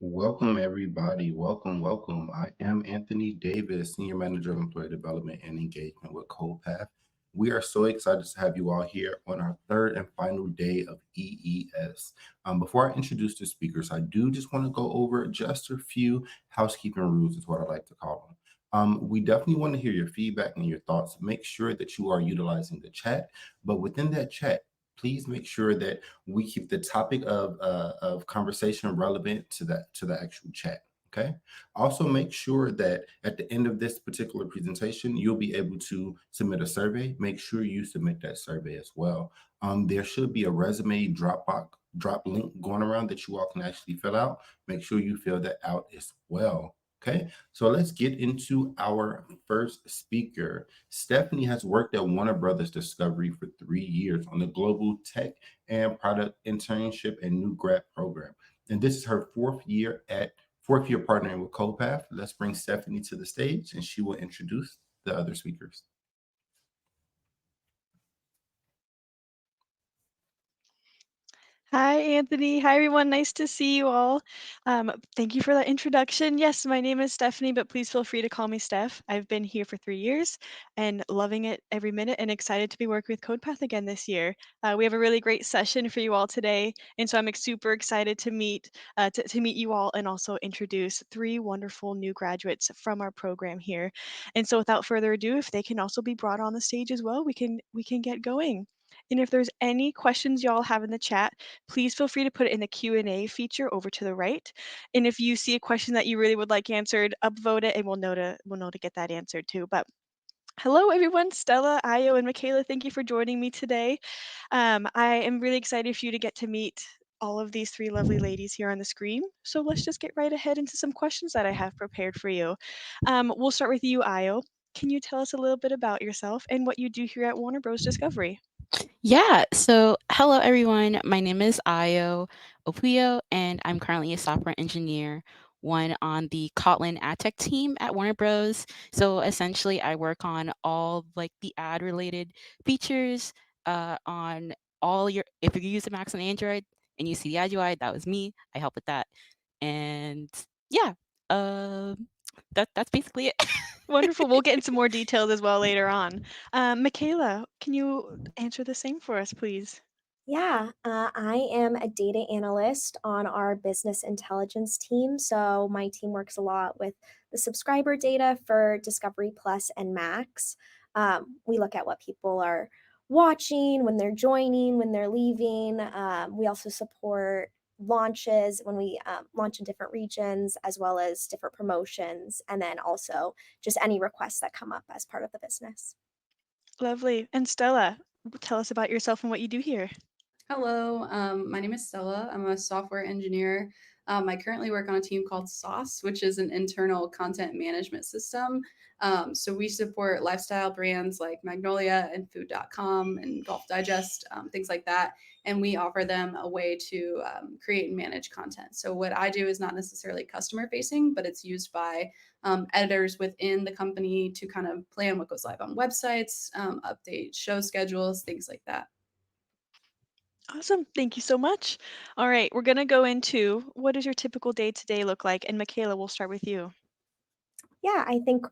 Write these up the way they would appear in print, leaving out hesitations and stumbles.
Welcome, everybody. Welcome. I am Anthony Davis, Senior Manager of Employee Development and Engagement with CodePath. We are so excited to have you all here on our third and final day of EES. Before I introduce the speakers, I do just want to go over just a few housekeeping rules, is what I like to call them. We definitely want to hear your feedback and your thoughts. Make sure that you are utilizing the chat, but within that chat, please make sure that we keep the topic of conversation relevant to the actual chat. Okay. Also, make sure that at the end of this particular presentation, you'll be able to submit a survey. Make sure you submit that survey as well. There should be a resume drop link going around that you all can actually fill out. Make sure you fill that out as well. Okay, so let's get into our first speaker. Stephanie has worked at Warner Brothers Discovery for 3 years on the Global Tech and Product Internship and New Grad Program. And this is her fourth year partnering with CodePath. Let's bring Stephanie to the stage and she will introduce the other speakers. Hi, Anthony. Hi, everyone. Nice to see you all. Thank you for that introduction. Yes, my name is Stephanie, but please feel free to call me Steph. I've been here for 3 years and loving it every minute and excited to be working with CodePath again this year. We have a really great session for you all today, and so I'm super excited to meet you all and also introduce 3 wonderful new graduates from our program here. And so, without further ado, if they can also be brought on the stage as well, we can get going. And if there's any questions y'all have in the chat, please feel free to put it in the Q&A feature over to the right. And if you see a question that you really would like answered, upvote it and we'll know to get that answered too. But hello everyone, Stella, Io, and Michaela, thank you for joining me today. I am really excited for you to get to meet all of these 3 lovely ladies here on the screen. So let's just get right ahead into some questions that I have prepared for you. We'll start with you, Io. Can you tell us a little bit about yourself and what you do here at Warner Bros. Discovery? Yeah, so hello everyone. My name is Ayo Opuyo, and I'm currently a software engineer, one on the Kotlin ad tech team at Warner Bros. So essentially, I work on all like the ad related features on all your. If you use a Macs and Android and you see the ad UI, that was me. I help with that, and yeah, that's basically it. Wonderful. We'll get into more details as well later on. Michaela, can you answer the same for us, please? Yeah, I am a data analyst on our business intelligence team. So my team works a lot with the subscriber data for Discovery Plus and Max. We look at what people are watching, when they're joining, when they're leaving. We also support launches when we launch in different regions, as well as different promotions, and then also just any requests that come up as part of the business. Lovely. And Stella, tell us about yourself and what you do here. Hello, my name is Stella. I'm a software engineer. I currently work on a team called Sauce, which is an internal content management system. So we support lifestyle brands like Magnolia and Food.com and Golf Digest, things like that. And we offer them a way to create and manage content. So what I do is not necessarily customer facing, but it's used by editors within the company to kind of plan what goes live on websites, update show schedules, things like that. Awesome. Thank you so much. All right, we're going to go into what does your typical day to day look like? And Michaela, we'll start with you. Yeah, I think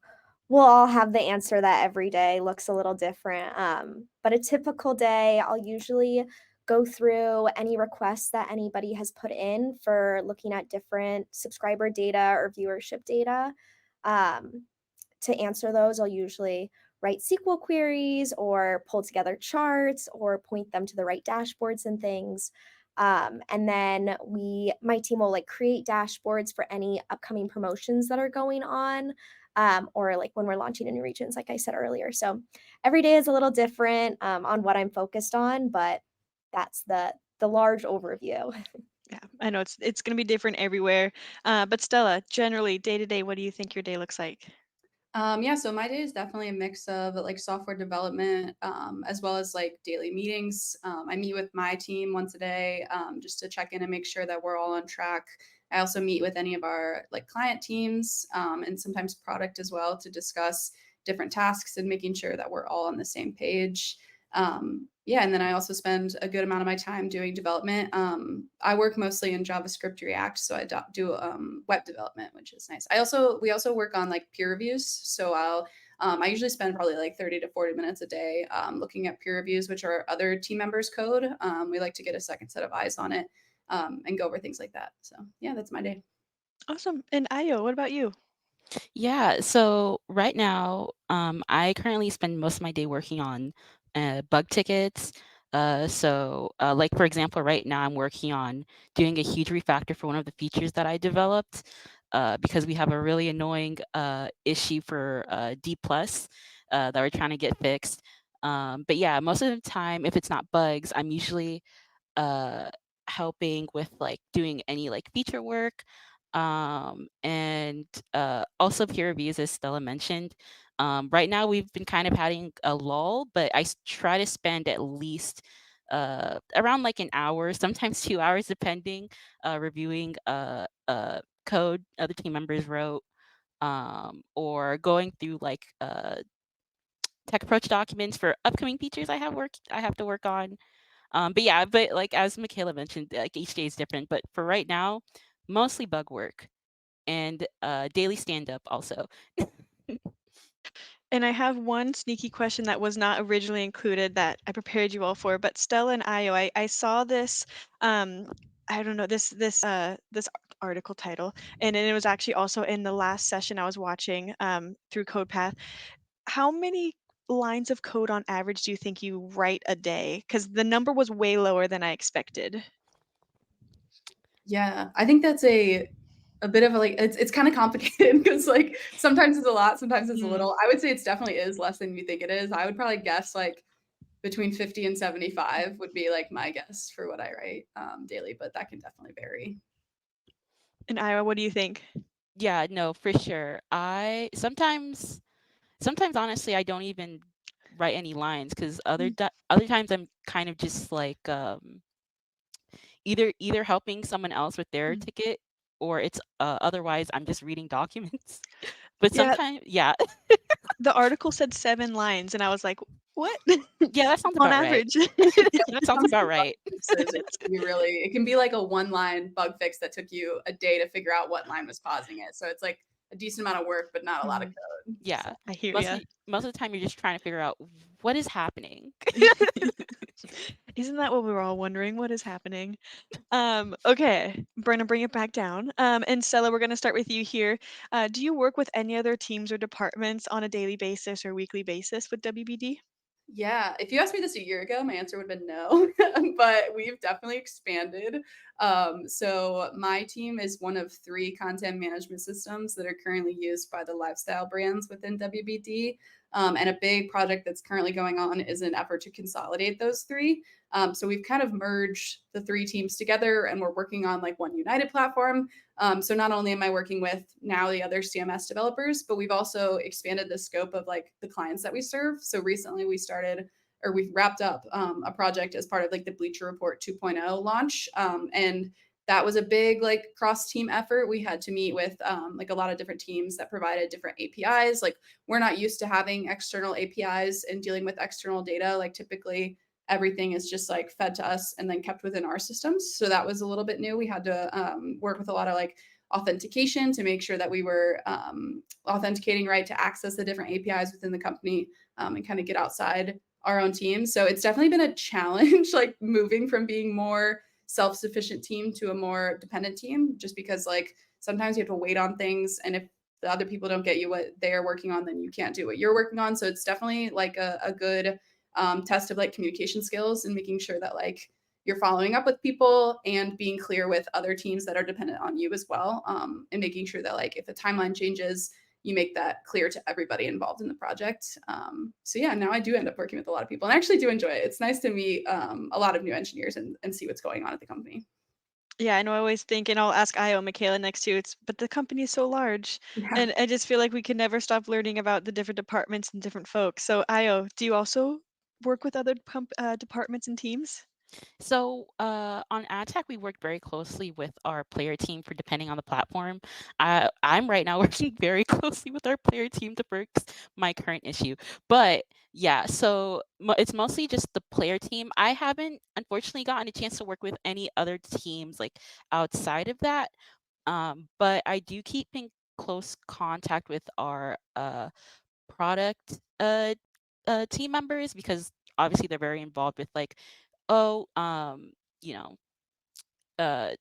we'll all have the answer that every day looks a little different. But a typical day, I'll usually go through any requests that anybody has put in for looking at different subscriber data or viewership data. Um, to answer those, I'll usually write SQL queries or pull together charts or point them to the right dashboards and things. And then my team will like create dashboards for any upcoming promotions that are going on, or like when we're launching in new regions, like I said earlier. So every day is a little different on what I'm focused on, but that's the large overview. Yeah, I know it's going to be different everywhere. But Stella, generally day to day, what do you think your day looks like? Yeah, so my day is definitely a mix of like software development, as well as like daily meetings. I meet with my team once a day, just to check in and make sure that we're all on track. I also meet with any of our like client teams, and sometimes product as well to discuss different tasks and making sure that we're all on the same page. yeah, and then I also spend a good amount of my time doing development. I work mostly in JavaScript React, so I do web development, which is nice. We also work on like peer reviews, so I usually spend probably like 30 to 40 minutes a day looking at peer reviews, which are other team members' code. We like to get a second set of eyes on it and go over things like that. So yeah, that's my day. Awesome. And Ayo, what about you? Yeah, so right now, I currently spend most of my day working on bug tickets. Like for example, right now I'm working on doing a huge refactor for one of the features that I developed because we have a really annoying issue for D plus that we're trying to get fixed. But yeah, most of the time, if it's not bugs, I'm usually uh helping with like doing any like feature work and also peer reviews, as Stella mentioned. Right now we've been kind of having a lull, but try to spend at least around like an hour, sometimes 2 hours depending, reviewing code other team members wrote, or going through like tech approach documents for upcoming features I have to work on. But yeah, but like as Michaela mentioned, like each day is different. But for right now, mostly bug work and daily stand up also. And I have one sneaky question that was not originally included that I prepared you all for, but Stella and Io, I saw this, I don't know, this article title, and it was actually also in the last session I was watching through CodePath. How many lines of code on average do you think you write a day? Because the number was way lower than I expected. Yeah, I think that's a bit of a like it's kind of complicated because like sometimes it's a lot, sometimes it's a Mm. little. I would say it's definitely is less than you think it is. I would probably guess like between 50 and 75 would be like my guess for what I write daily, but that can definitely vary. And Iowa, what do you think? Yeah, no, for sure. I sometimes honestly I don't even write any lines because other times I'm kind of just like either helping someone else with their Mm. ticket or it's otherwise I'm just reading documents. But Yeah, sometimes, yeah, the article said 7 lines, and I was like, what? yeah, that sounds On about right. average. That sounds about right. Fixes, it can be like a one line bug fix that took you a day to figure out what line was causing it. So it's like a decent amount of work, but not a lot of Mm, code. So. Yeah. I hear ya. Most of the time you're just trying to figure out what is happening. Isn't that what we were all wondering? What is happening? Okay, we're gonna bring it back down. And Stella, we're gonna start with you here. Do you work with any other teams or departments on a daily basis or weekly basis with WBD? Yeah, if you asked me this a year ago, my answer would have been no, but we've definitely expanded. So my team is one of 3 content management systems that are currently used by the lifestyle brands within WBD. And a big project that's currently going on is an effort to consolidate those 3. So we've kind of merged the 3 teams together, and we're working on like one united platform. So not only am I working with now the other CMS developers, but we've also expanded the scope of like the clients that we serve. So recently we've wrapped up a project as part of like the Bleacher Report 2.0 launch. And that was a big like cross team effort. We had to meet with like a lot of different teams that provided different APIs. Like we're not used to having external APIs and dealing with external data. Like typically everything is just like fed to us and then kept within our systems. So that was a little bit new. We had to work with a lot of like authentication to make sure that we were authenticating right to access the different APIs within the company and kind of get outside our own team. So it's definitely been a challenge, like moving from being more self-sufficient team to a more dependent team, just because like sometimes you have to wait on things, and if the other people don't get you what they're working on, then you can't do what you're working on. So it's definitely like a good test of like communication skills and making sure that like you're following up with people and being clear with other teams that are dependent on you as well, and making sure that like if a timeline changes, you make that clear to everybody involved in the project. So yeah, now I do end up working with a lot of people and I actually do enjoy it. It's nice to meet a lot of new engineers and see what's going on at the company. Yeah, I know I always think, and I'll ask Io and Michaela next to it's, but the company is so large. Yeah. And I just feel like we can never stop learning about the different departments and different folks. So Io, do you also work with other departments and teams? So on ad tech, we worked very closely with our player team for depending on the platform. I'm right now working very closely with our player team to fix my current issue. But yeah, so it's mostly just the player team. I haven't unfortunately gotten a chance to work with any other teams like outside of that. But I do keep in close contact with our product team members because obviously they're very involved with like oh you know uh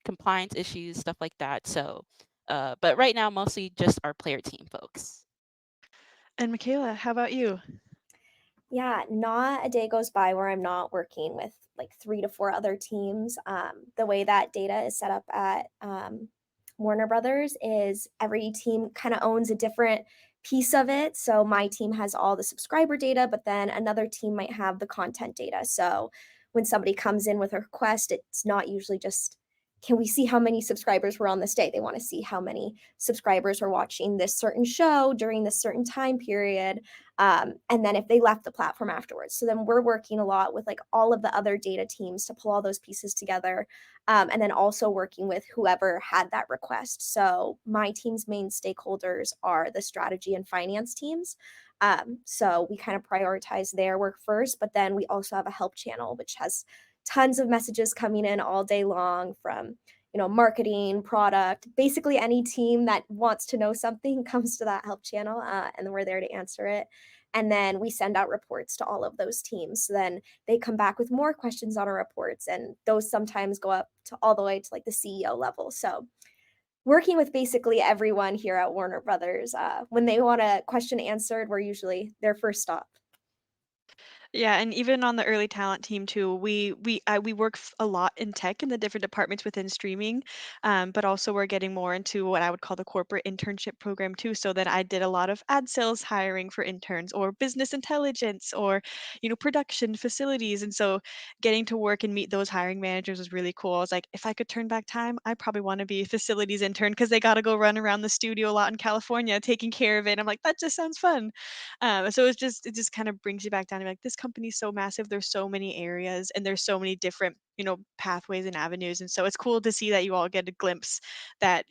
compliance issues, stuff like that. So but right now mostly just our player team folks. And Michaela, how about you? Yeah, not a day goes by where I'm not working with like 3 to 4 other teams. The way that data is set up at Warner Brothers is every team kind of owns a different piece of it. So my team has all the subscriber data, but then another team might have the content data. So when somebody comes in with a request, it's not usually just can we see how many subscribers were on this day? They want to see how many subscribers are watching this certain show during this certain time period, and then if they left the platform afterwards. So then we're working a lot with like all of the other data teams to pull all those pieces together, and then also working with whoever had that request. So my team's main stakeholders are the strategy and finance teams. So we kind of prioritize their work first, but then we also have a help channel which has tons of messages coming in all day long from marketing, product, basically any team that wants to know something comes to that help channel, and then we're there to answer it. And then we send out reports to all of those teams. So then they come back with more questions on our reports, and those sometimes go up to all the way to like the CEO level. So working with basically everyone here at Warner Brothers, when they want a question answered, we're usually their first stop. Yeah, and even on the early talent team too, we work a lot in tech in the different departments within streaming, but also we're getting more into what I would call the corporate internship program too. So that I did a lot of ad sales hiring for interns, or business intelligence, or production facilities, and so getting to work and meet those hiring managers was really cool. I was like, if I could turn back time, I probably want to be a facilities intern because they got to go run around the studio a lot in California taking care of it. I'm like, that just sounds fun. So it just kind of brings you back down to like this company's so massive. There's so many areas and there's so many different pathways and avenues. And so it's cool to see that you all get a glimpse that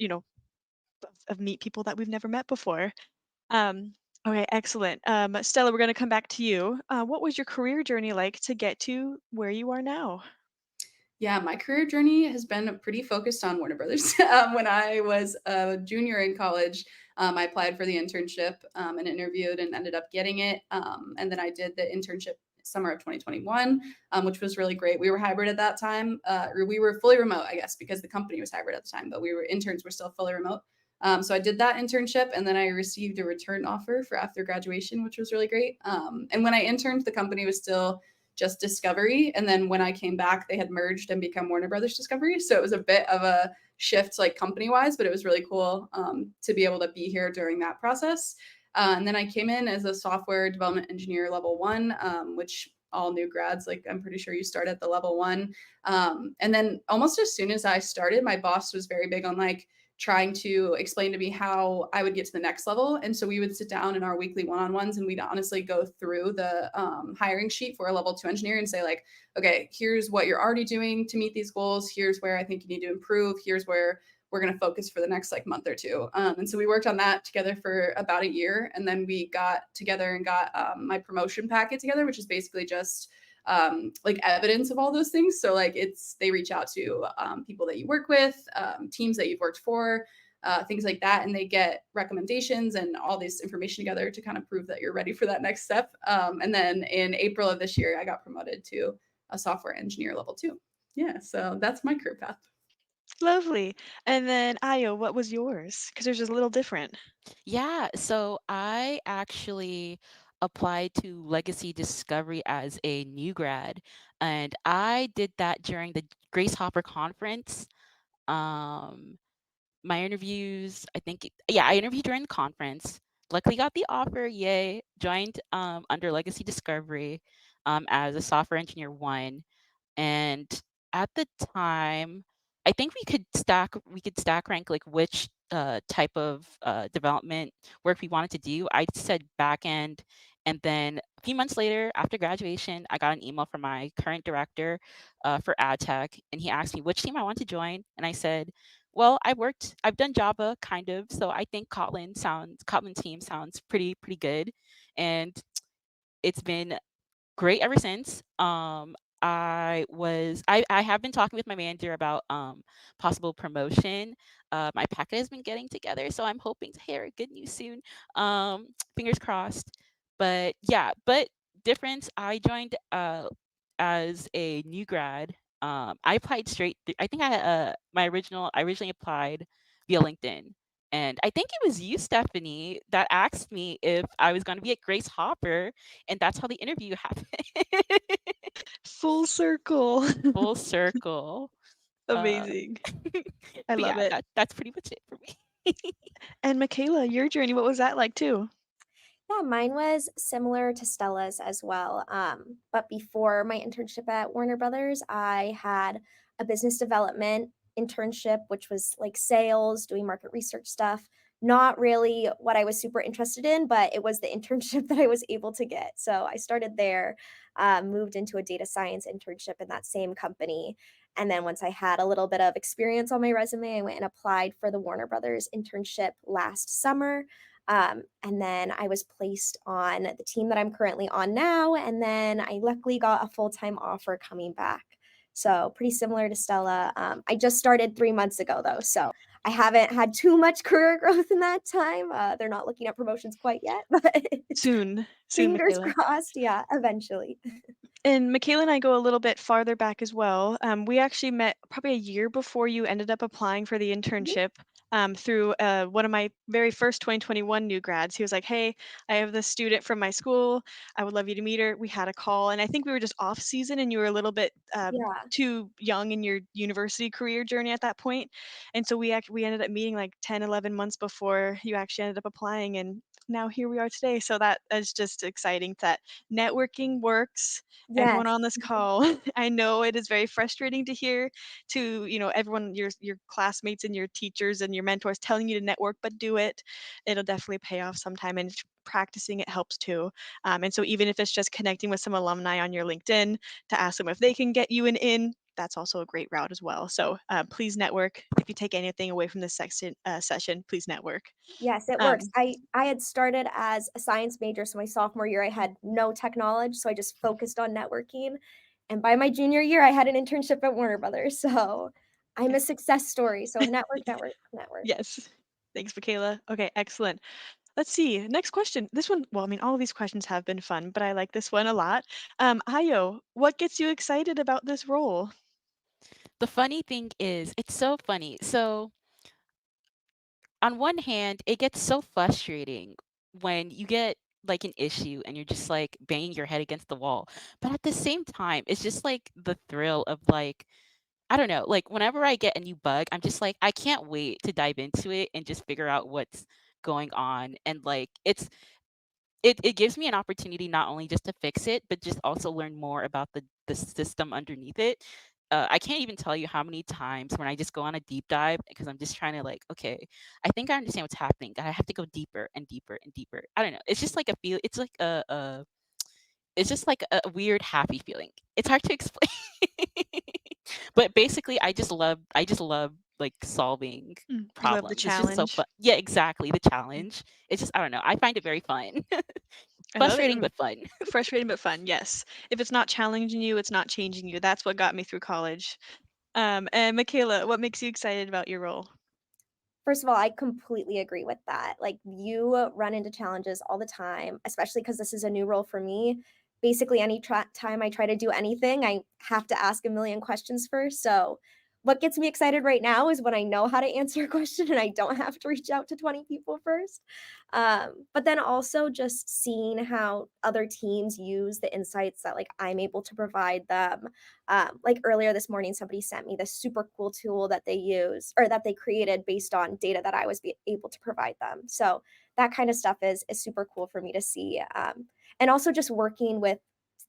of meet people that we've never met before. Um, okay, excellent. Stella, we're going to come back to you. What was your career journey like to get to where you are now? Yeah, my career journey has been pretty focused on Warner Brothers. When I was a junior in college, I applied for the internship and interviewed and ended up getting it. And then I did the internship summer of 2021, which was really great. We were hybrid at that time. Or we were fully remote, I guess, because the company was hybrid at the time, but interns were still fully remote. So I did that internship, and then I received a return offer for after graduation, which was really great. And when I interned, the company was still just Discovery. And then when I came back, they had merged and become Warner Brothers Discovery. So it was a bit of a shift, like company wise, but it was really cool to be able to be here during that process. And then I came in as a software development engineer level 1, which all new grads, like I'm pretty sure you start at the level 1. And then almost as soon as I started, my boss was very big on like trying to explain to me how I would get to the next level. And so we would sit down in our weekly one-on-ones and we'd honestly go through the hiring sheet for a level 2 engineer and say like, okay, here's what you're already doing to meet these goals. Here's where I think you need to improve. Here's where we're going to focus for the next like month or two. And so we worked on that together for about a year. And then we got together and got my promotion packet together, which is basically just like evidence of all those things. So like they reach out to people that you work with, teams that you've worked for, things like that, and they get recommendations and all this information together to kind of prove that you're ready for that next step. And then in April of this year, I got promoted to a software engineer level 2. Yeah, so that's my career path. Lovely. And then Ayo, what was yours? Because yours is a little different. Yeah, so I actually applied to Legacy Discovery as a new grad, and I did that during the Grace Hopper conference. Um, my interviews, I interviewed during the conference. Luckily got the offer, yay. Joined under Legacy Discovery as a software engineer 1. And at the time, I think we could stack rank like which type of development work we wanted to do. I said back end And then a few months later, after graduation, I got an email from my current director for ad tech, and he asked me which team I want to join. And I said, well, I've done Java kind of, so I think Kotlin team sounds pretty good. And it's been great ever since. I have been talking with my manager about possible promotion. My packet has been getting together, so I'm hoping to hear good news soon. Fingers crossed. But yeah, but difference. I joined as a new grad. I applied straight. I think I originally applied via LinkedIn. And I think it was you, Stephanie, that asked me if I was going to be at Grace Hopper, and that's how the interview happened. Full circle. Full circle. Uh, Amazing. I but love yeah, it. that's pretty much it for me. And Michaela, your journey, what was that like too? Yeah, mine was similar to Stella's as well. But before my internship at Warner Brothers, I had a business development internship, which was like sales, doing market research stuff. Not really what I was super interested in, but it was the internship that I was able to get. So I started there, moved into a data science internship in that same company. And then once I had a little bit of experience on my resume, I went and applied for the Warner Brothers internship last summer. And then I was placed on the team that I'm currently on now. And then I luckily got a full time offer coming back. So pretty similar to Stella. I just started 3 months ago though. So I haven't had too much career growth in that time. They're not looking at promotions quite yet, but Soon, fingers Michaela. crossed. Yeah, eventually. And Michaela and I go a little bit farther back as well. We actually met probably a year before you ended up applying for the internship through one of my very first 2021 new grads. He was like, hey, I have this student from my school. I would love you to meet her. We had a call, and I think we were just off season, and you were a little bit Yeah. too young in your university career journey at that point. And so we ended up meeting like 10, 11 months before you actually ended up applying. And now here we are today. So that is just exciting that networking works. Everyone Yes. on this call, I know it is very frustrating to hear to, everyone, your classmates and your teachers and your mentors telling you to network, but do it. It'll definitely pay off sometime, and practicing it helps too. And so even if it's just connecting with some alumni on your LinkedIn to ask them if they can get you an in, that's also a great route as well. So please network. If you take anything away from this session, please network. Yes, it works. Um, I had started as a science major, so my sophomore year I had no tech knowledge, so I just focused on networking. And by my junior year, I had an internship at Warner Brothers. So I'm a success story. So network, network, network. yes. Thanks, Michaela. Okay, excellent. Let's see. Next question. This one, well, I mean, all of these questions have been fun, but I like this one a lot. Ayo, what gets you excited about this role? The funny thing is, it's so funny. So on one hand, it gets so frustrating when you get like an issue and you're just like banging your head against the wall. But at the same time, it's just like the thrill of like, I don't know, like whenever I get a new bug, I'm just like, I can't wait to dive into it and just figure out what's going on. And like, it gives me an opportunity not only just to fix it, but just also learn more about the system underneath it. I can't even tell you how many times when I just go on a deep dive because I'm just trying to like, okay, I think I understand what's happening. I have to go deeper and deeper and deeper. I don't know. It's just like a feel. It's like it's just like a weird happy feeling. It's hard to explain. But basically, I just love like solving You love the problems. It's just so challenge. fun. Yeah, exactly. The challenge. It's just I don't know. I find it very fun. I love it. Frustrating but fun. Frustrating but fun. Yes. If it's not challenging you, it's not changing you. That's what got me through college. And Michaela, what makes you excited about your role? First of all, I completely agree with that. Like you run into challenges all the time, especially because this is a new role for me. Basically, any time I try to do anything, I have to ask a million questions first. So, what gets me excited right now is when I know how to answer a question and I don't have to reach out to 20 people first. But then also just seeing how other teams use the insights that like I'm able to provide them. Like earlier this morning, somebody sent me this super cool tool that they use or that they created based on data that I was able to provide them. So that kind of stuff is super cool for me to see. And also just working with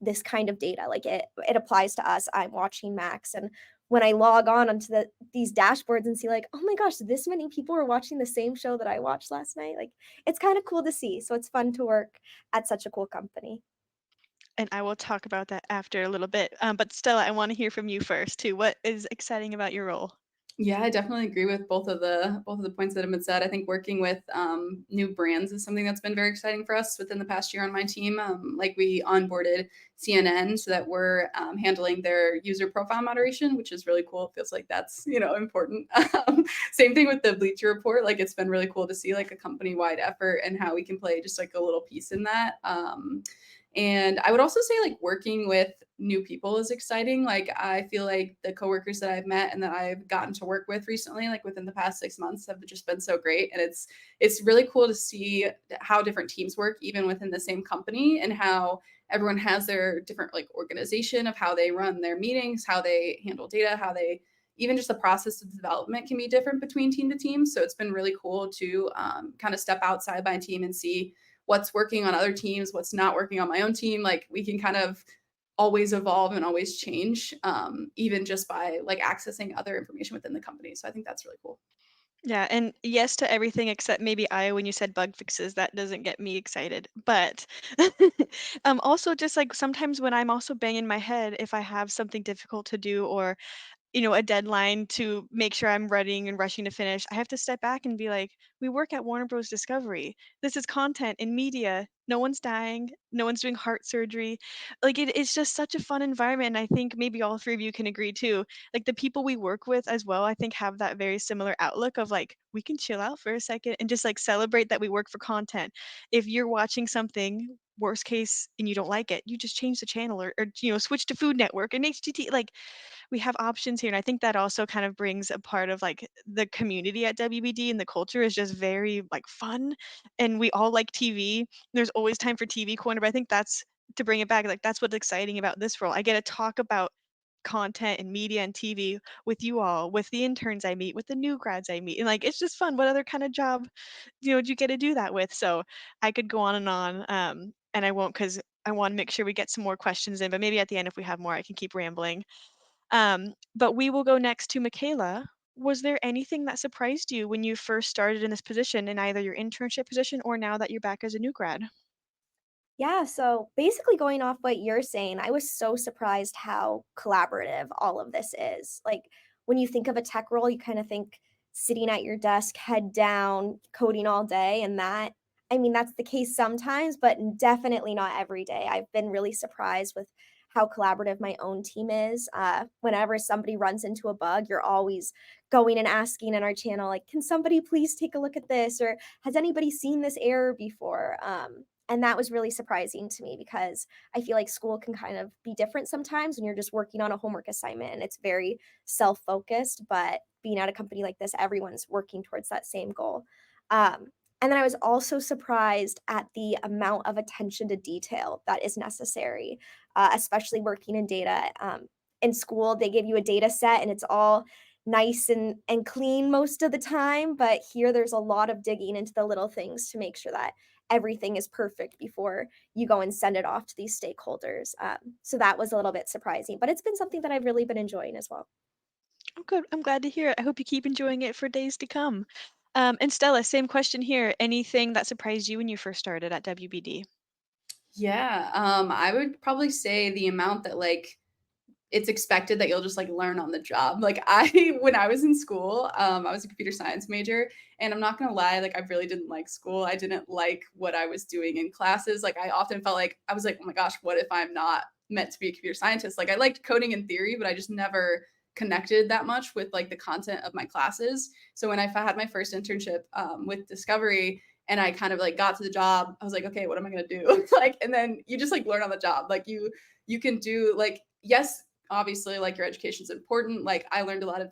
this kind of data, like it applies to us. I'm watching Max, and when I log on onto these dashboards and see like, oh my gosh, this many people are watching the same show that I watched last night. Like, it's kind of cool to see. So it's fun to work at such a cool company. And I will talk about that after a little bit. But Stella, I want to hear from you first too. What is exciting about your role? Yeah, I definitely agree with both of the points that have been said. I think working with new brands is something that's been very exciting for us within the past year on my team. Like we onboarded CNN so that we're handling their user profile moderation, which is really cool. It feels like that's important. Same thing with the Bleacher Report. Like it's been really cool to see like a company wide effort and how we can play just like a little piece in that. And I would also say like working with new people is exciting. Like I feel like the coworkers that I've met and that I've gotten to work with recently, like within the past 6 months, have just been so great. And it's really cool to see how different teams work, even within the same company, and how everyone has their different like organization of how they run their meetings, how they handle data, how they even just the process of development can be different between team to team. So it's been really cool to kind of step outside my team and see what's working on other teams, what's not working on my own team. Like we can kind of always evolve and always change, even just by like accessing other information within the company. So I think that's really cool. Yeah, and yes to everything except maybe when you said bug fixes, that doesn't get me excited. But also just like sometimes when I'm also banging my head if I have something difficult to do or a deadline to make sure I'm running and rushing to finish, I have to step back and be like, we work at Warner Bros. Discovery. This is content in media. No one's dying. No one's doing heart surgery. Like it's just such a fun environment. And I think maybe all three of you can agree too. Like the people we work with as well, I think have that very similar outlook of like, we can chill out for a second and just like celebrate that we work for content. If you're watching something, worst case, and you don't like it, you just change the channel or switch to Food Network and HTT. Like we have options here. And I think that also kind of brings a part of like the community at WBD, and the culture is just very like fun. And we all like TV. There's always time for TV corner. But I think that's to bring it back, like that's what's exciting about this role. I get to talk about content and media and TV with you all, with the interns I meet, with the new grads I meet. And like it's just fun. What other kind of job, do you get to do that with? So I could go on and on. And I won't because I want to make sure we get some more questions in, but maybe at the end if we have more, I can keep rambling. But we will go next to Michaela. Was there anything that surprised you when you first started in this position, in either your internship position or now that you're back as a new grad? Yeah, so basically going off what you're saying, I was so surprised how collaborative all of this is. Like when you think of a tech role, you kind of think sitting at your desk, head down, coding all day. And I mean, that's the case sometimes, but definitely not every day. I've been really surprised with how collaborative my own team is. Whenever somebody runs into a bug, you're always going and asking in our channel, like, can somebody please take a look at this? Or has anybody seen this error before? And that was really surprising to me because I feel like school can kind of be different sometimes when you're just working on a homework assignment and it's very self-focused. But being at a company like this, everyone's working towards that same goal. And then I was also surprised at the amount of attention to detail that is necessary, especially working in data. In school, they give you a data set and it's all nice and clean most of the time. But here, there's a lot of digging into the little things to make sure that everything is perfect before you go and send it off to these stakeholders. So that was a little bit surprising, but it's been something that I've really been enjoying as well. Oh, good. I'm glad to hear it. I hope you keep enjoying it for days to come. And Stella, same question here. Anything that surprised you when you first started at WBD? Yeah, I would probably say the amount that like it's expected that you'll just like learn on the job. Like when I was in school, I was a computer science major, and I'm not gonna lie, like I really didn't like school. I didn't like what I was doing in classes. Like I often felt like I was like, oh my gosh, what if I'm not meant to be a computer scientist? Like I liked coding in theory, but I just never connected that much with like the content of my classes. So when I had my first internship with Discovery, and I kind of like got to the job, I was like, okay, what am I gonna do? Like, and then you just like learn on the job. Like you can do like, yes, obviously like your education is important. Like I learned a lot of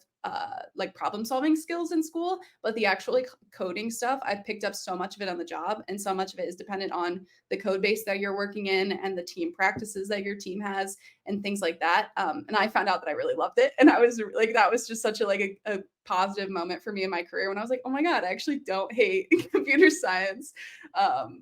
like problem solving skills in school, but the actual like coding stuff, I picked up so much of it on the job, and so much of it is dependent on the code base that you're working in and the team practices that your team has and things like that. And I found out that I really loved it, and I was like, that was just such a positive moment for me in my career when I was like, oh my god, I actually don't hate computer science.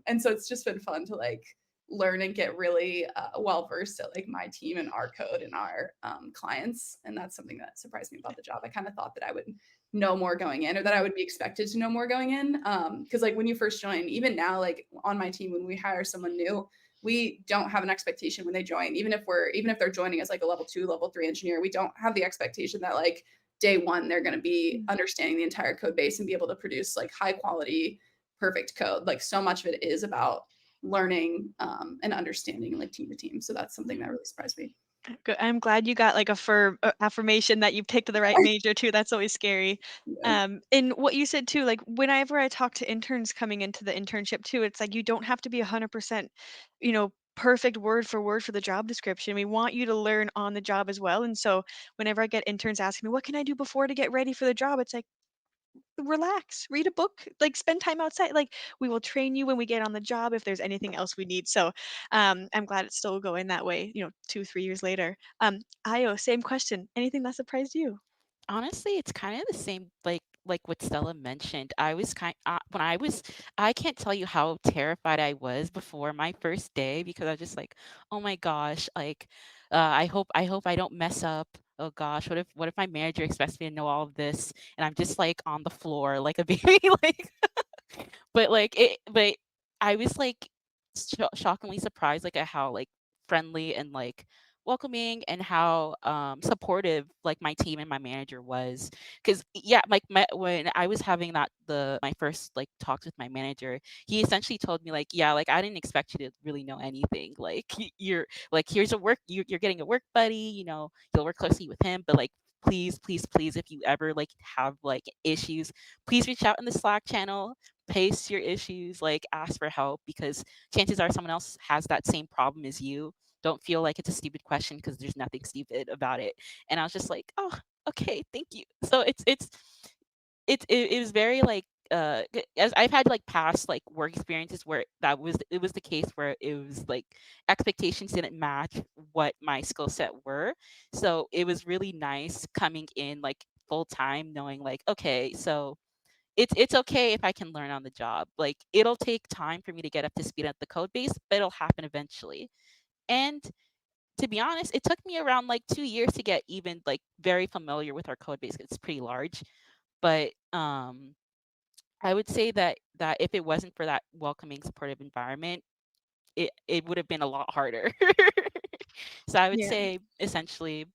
And so it's just been fun to like learn and get really well versed at like my team and our code and our clients. And that's something that surprised me about the job. I kind of thought that I would know more going in, or that I would be expected to know more going in. Because like when you first join, even now, like on my team, when we hire someone new, we don't have an expectation when they join, even if they're joining as like a level 2, level 3 engineer, we don't have the expectation that like day one they're going to be understanding the entire code base and be able to produce like high quality, perfect code. Like so much of it is about learning and understanding like team to team. So that's something that really surprised me. Good. I'm glad you got like a firm affirmation that you picked the right major too. That's always scary. Yeah. And what you said too, like whenever I talk to interns coming into the internship too, it's like you don't have to be 100%, perfect word for the job description. We want you to learn on the job as well. And so whenever I get interns asking me, what can I do before to get ready for the job? It's like, relax, read a book, like spend time outside. Like we will train you when we get on the job if there's anything else we need. So I'm glad it's still going that way, 2, 3 years later. Io, same question. Anything that surprised you? Honestly, it's kind of the same, like what Stella mentioned. I was when I can't tell you how terrified I was before my first day, because I was just like, oh my gosh, like, I hope I don't mess up. Oh gosh, what if my manager expects me to know all of this and I'm just like on the floor like a baby, like. But I was like shockingly surprised, like at how like friendly and like welcoming and how supportive like my team and my manager was. Because yeah, like when I was having my first like talks with my manager, he essentially told me like, yeah, like I didn't expect you to really know anything, like you're like, here's a work, you're getting a work buddy, you'll work closely with him, but like please, please, please, if you ever like have like issues, please reach out in the Slack channel, paste your issues, like ask for help, because chances are someone else has that same problem as you. Don't feel like it's a stupid question, because there's nothing stupid about it. And I was just like, oh, okay, thank you. So it was very like as I've had like past like work experiences where it was the case where it was like expectations didn't match what my skill set were. So it was really nice coming in like full time, knowing like, okay, so it's okay if I can learn on the job. Like it'll take time for me to get up to speed at the code base, but it'll happen eventually. And to be honest, it took me around like 2 years to get even like very familiar with our code base. It's pretty large. But I would say that if it wasn't for that welcoming, supportive environment, it would have been a lot harder. So I would Yeah. say essentially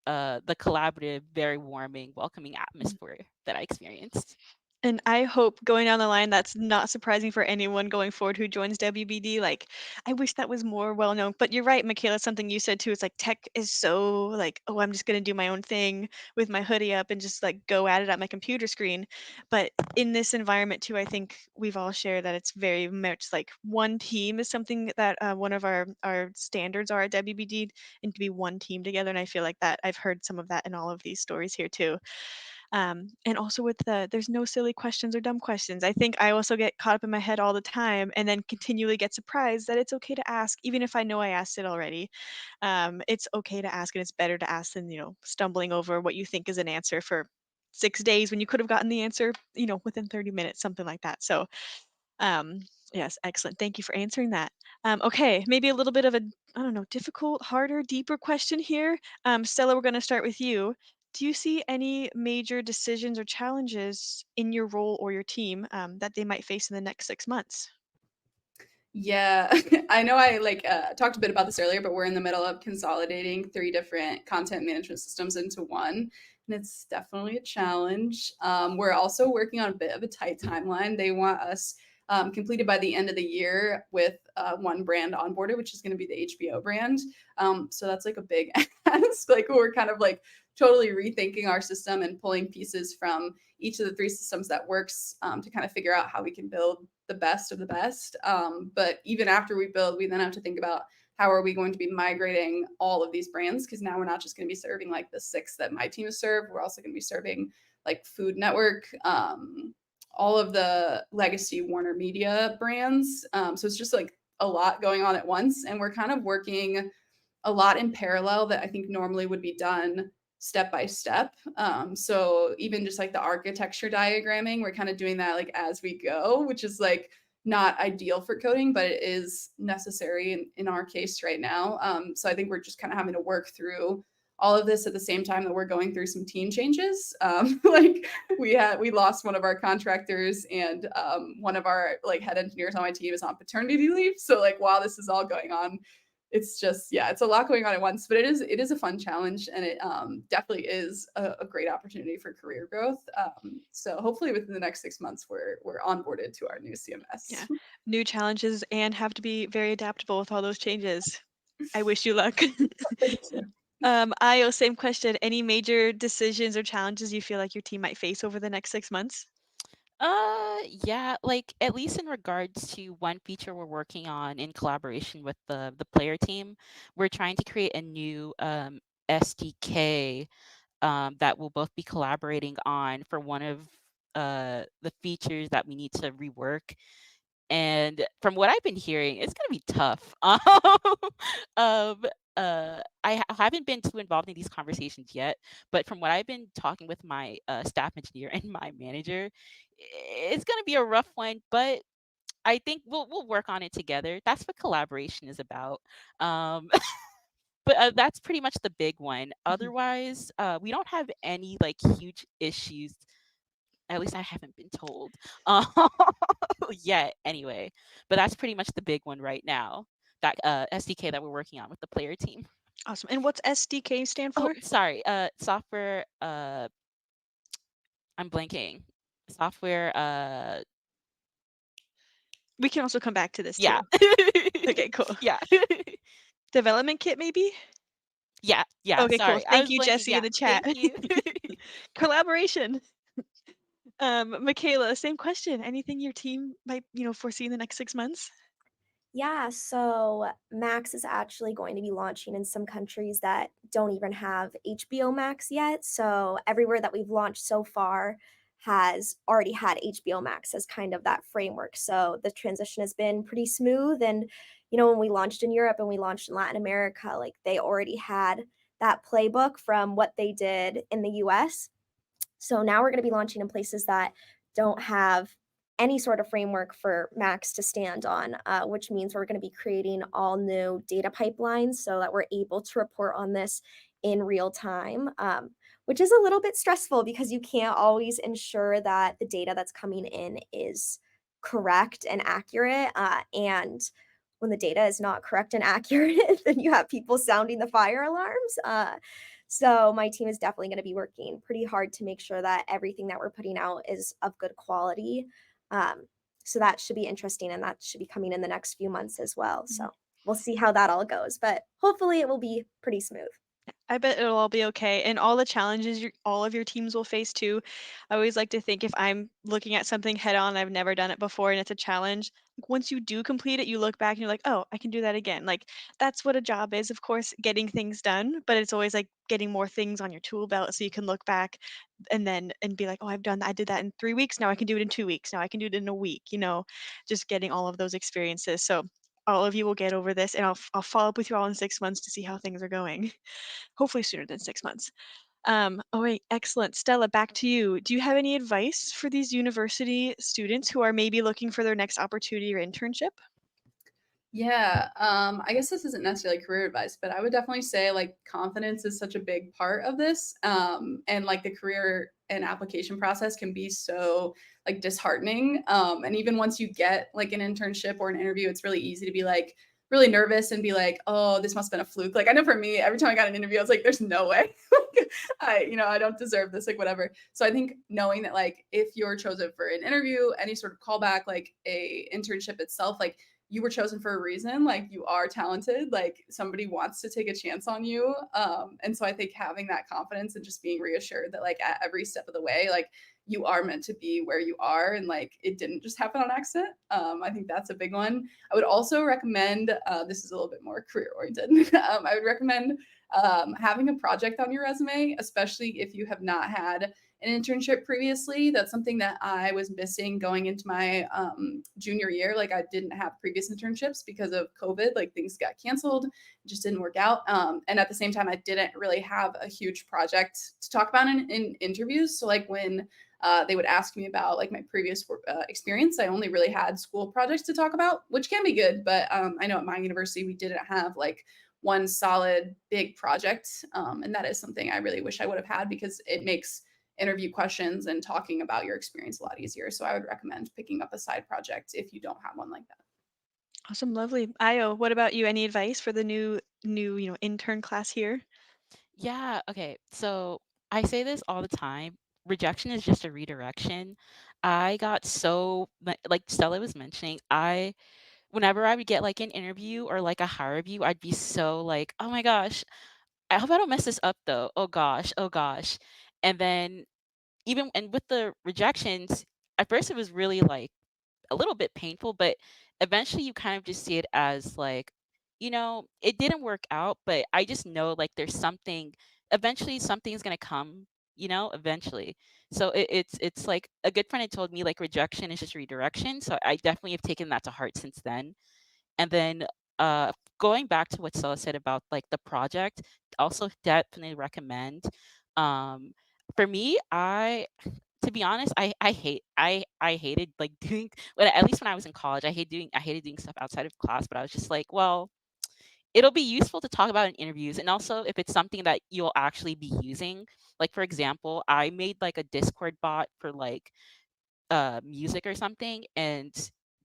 the collaborative, very warming, welcoming atmosphere that I experienced. And I hope going down the line, that's not surprising for anyone going forward who joins WBD. Like, I wish that was more well known. But you're right, Michaela, something you said too. It's like tech is so like, oh, I'm just going to do my own thing with my hoodie up and just like go at it at my computer screen. But in this environment too, I think we've all shared that it's very much like one team is something that one of our standards are at WBD, and to be one team together. And I feel like that I've heard some of that in all of these stories here too. And also with there's no silly questions or dumb questions. I think I also get caught up in my head all the time and then continually get surprised that it's okay to ask, even if I know I asked it already. It's okay to ask, and it's better to ask than, stumbling over what you think is an answer for 6 days when you could have gotten the answer, within 30 minutes, something like that. So um, yes, excellent. Thank you for answering that. Okay, maybe a little bit of a, I don't know, difficult, harder, deeper question here. Stella, we're going to start with you. Do you see any major decisions or challenges in your role or your team that they might face in the next 6 months? Yeah, I know I like talked a bit about this earlier, but we're in the middle of consolidating 3 different content management systems into one, and it's definitely a challenge. We're also working on a bit of a tight timeline. They want us completed by the end of the year with one brand onboarded, which is going to be the HBO brand. So that's like a big ask. Like we're kind of like totally rethinking our system and pulling pieces from each of the 3 systems that works to kind of figure out how we can build the best of the best. But even after we build, we then have to think about how are we going to be migrating all of these brands, because now we're not just going to be serving like the 6 that my team has served. We're also going to be serving like Food Network, all of the legacy Warner Media brands. So it's just like a lot going on at once, and we're kind of working a lot in parallel that I think normally would be done step by step. So even just like the architecture diagramming, we're kind of doing that like as we go, which is like not ideal for coding, but it is necessary in our case right now. So I think we're just kind of having to work through all of this at the same time that we're going through some team changes. Like we lost one of our contractors, and one of our like head engineers on my team is on paternity leave. So like while this is all going on, it's just it's a lot going on at once, but it is a fun challenge, and it definitely is a great opportunity for career growth. So hopefully within the next 6 months we're onboarded to our new CMS. Yeah, new challenges and have to be very adaptable with all those changes. I wish you luck. Thank you. Io, same question. Any major decisions or challenges you feel like your team might face over the next 6 months? Yeah, like at least in regards to one feature we're working on in collaboration with the player team, we're trying to create a new SDK that we'll both be collaborating on for one of the features that we need to rework. And from what I've been hearing, it's gonna be tough. Um, haven't been too involved in these conversations yet, but from what I've been talking with my staff engineer and my manager, it's gonna be a rough one. But I think we'll work on it together. That's what collaboration is about. Um, but that's pretty much the big one. Otherwise, we don't have any like huge issues. At least I haven't been told. Um, yet anyway, but that's pretty much the big one right now, that SDK that we're working on with the player team. Awesome. And what's SDK stand Oh, for? sorry, software, I'm blanking. Software, We can also come back to this yeah. too. Okay, cool. Yeah. Development kit maybe? Yeah, Okay, cool. sorry, I Thank was you, blanking. Jesse, Yeah, in the chat. thank you. Collaboration. Michaela, same question. Anything your team might, foresee in the next 6 months? Yeah, so Max is actually going to be launching in some countries that don't even have HBO Max yet. So everywhere that we've launched so far has already had HBO Max as kind of that framework. So the transition has been pretty smooth. And, when we launched in Europe and we launched in Latin America, like they already had that playbook from what they did in the US. So now we're going to be launching in places that don't have any sort of framework for Max to stand on, which means we're going to be creating all new data pipelines so that we're able to report on this in real time, which is a little bit stressful because you can't always ensure that the data that's coming in is correct and accurate. And when the data is not correct and accurate, then you have people sounding the fire alarms. So my team is definitely going to be working pretty hard to make sure that everything that we're putting out is of good quality. So that should be interesting, and that should be coming in the next few months as well. So we'll see how that all goes, but hopefully it will be pretty smooth. I bet it'll all be okay. And all the challenges all of your teams will face too. I always like to think if I'm looking at something head on, I've never done it before and it's a challenge. Once you do complete it, you look back and you're like, oh, I can do that again. Like that's what a job is, of course, getting things done, but it's always like getting more things on your tool belt so you can look back and be like, oh, I did that in 3 weeks. Now I can do it in 2 weeks. Now I can do it in a week, just getting all of those experiences. So all of you will get over this and I'll follow up with you all in 6 months to see how things are going. Hopefully sooner than 6 months. Oh wait, excellent. Stella, back to you. Do you have any advice for these university students who are maybe looking for their next opportunity or internship? Yeah, I guess this isn't necessarily career advice, but I would definitely say like confidence is such a big part of this. And like the career and application process can be so like disheartening. And even once you get like an internship or an interview, it's really easy to be like really nervous and be like, oh, this must have been a fluke. Like I know for me, every time I got an interview, I was like, there's no way. I don't deserve this, like whatever. So I think knowing that like if you're chosen for an interview, any sort of callback, like a internship itself, like you were chosen for a reason, like you are talented, like somebody wants to take a chance on you. And so I think having that confidence and just being reassured that like at every step of the way, like you are meant to be where you are and like it didn't just happen on accident. I think that's a big one. I would also recommend, this is a little bit more career oriented. I would recommend having a project on your resume, especially if you have not had an internship previously. That's something that I was missing going into my junior year. Like I didn't have previous internships because of COVID. Like things got canceled, it just didn't work out. And at the same time, I didn't really have a huge project to talk about in interviews. So like when they would ask me about like my previous experience, I only really had school projects to talk about, which can be good. But I know at my university we didn't have like one solid big project, and that is something I really wish I would have had because it makes interview questions and talking about your experience a lot easier. So I would recommend picking up a side project if you don't have one like that. Awesome, lovely. Io, what about you? Any advice for the new intern class here? Yeah, okay. So I say this all the time. Rejection is just a redirection. I got so like Stella was mentioning, whenever I would get like an interview or like a hire review, I'd be so like, oh my gosh, I hope I don't mess this up though. Oh gosh, oh gosh. And then even and with the rejections, at first it was really like a little bit painful, but eventually you kind of just see it as like, it didn't work out, but I just know like there's something, eventually something's gonna come, eventually. So it's like a good friend had told me like rejection is just redirection. So I definitely have taken that to heart since then. And then going back to what Stella said about like the project, also definitely recommend. Um, for me, to be honest, I hated like doing when at least when I was in college, I hated doing stuff outside of class, but I was just like, well, it'll be useful to talk about in interviews, and also if it's something that you'll actually be using. Like for example, I made like a Discord bot for like music or something, and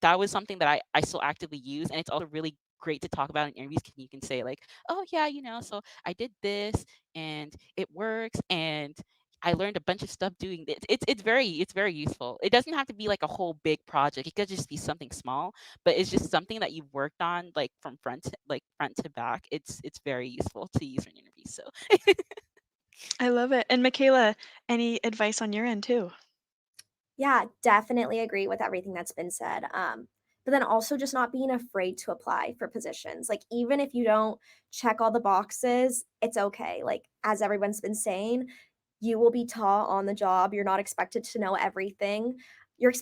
that was something that I still actively use, and it's also really great to talk about in interviews. You can say like, oh yeah, so I did this and it works, and I learned a bunch of stuff doing this. It's very useful. It doesn't have to be like a whole big project. It could just be something small, but it's just something that you've worked on like from front to back. It's very useful to use in interviews. So I love it. And Michaela, any advice on your end too? Yeah, definitely agree with everything that's been said. But then also just not being afraid to apply for positions. Like, even if you don't check all the boxes, it's okay. Like, as everyone's been saying, you will be taught on the job. You're not expected to know everything. You're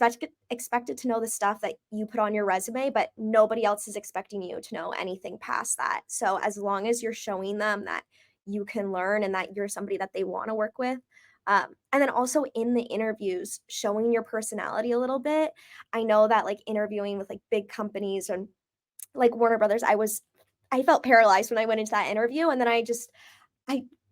expected to know the stuff that you put on your resume, but nobody else is expecting you to know anything past that. So, as long as you're showing them that you can learn and that you're somebody that they want to work with, and then also in the interviews, showing your personality a little bit. I know that like interviewing with like big companies and like Warner Brothers, I felt paralyzed when I went into that interview, and then I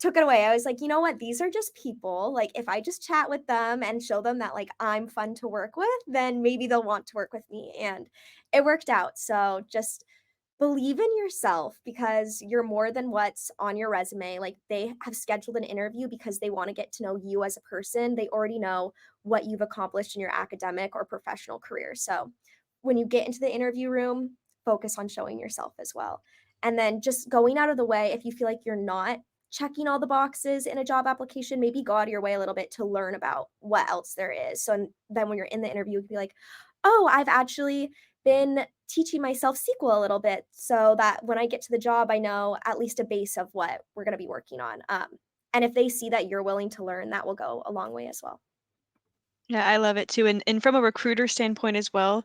took it away. I was like, you know what? These are just people. Like, if I just chat with them and show them that like I'm fun to work with, then maybe they'll want to work with me. And it worked out. So just believe in yourself because you're more than what's on your resume. Like, they have scheduled an interview because they want to get to know you as a person. They already know what you've accomplished in your academic or professional career. So when you get into the interview room, focus on showing yourself as well. And then just going out of the way, if you feel like you're not checking all the boxes in a job application, maybe go out of your way a little bit to learn about what else there is. So then when you're in the interview, you can be like, oh, I've actually been teaching myself SQL a little bit so that when I get to the job, I know at least a base of what we're going to be working on. And if they see that you're willing to learn, that will go a long way as well. Yeah, I love it too. And from a recruiter standpoint as well,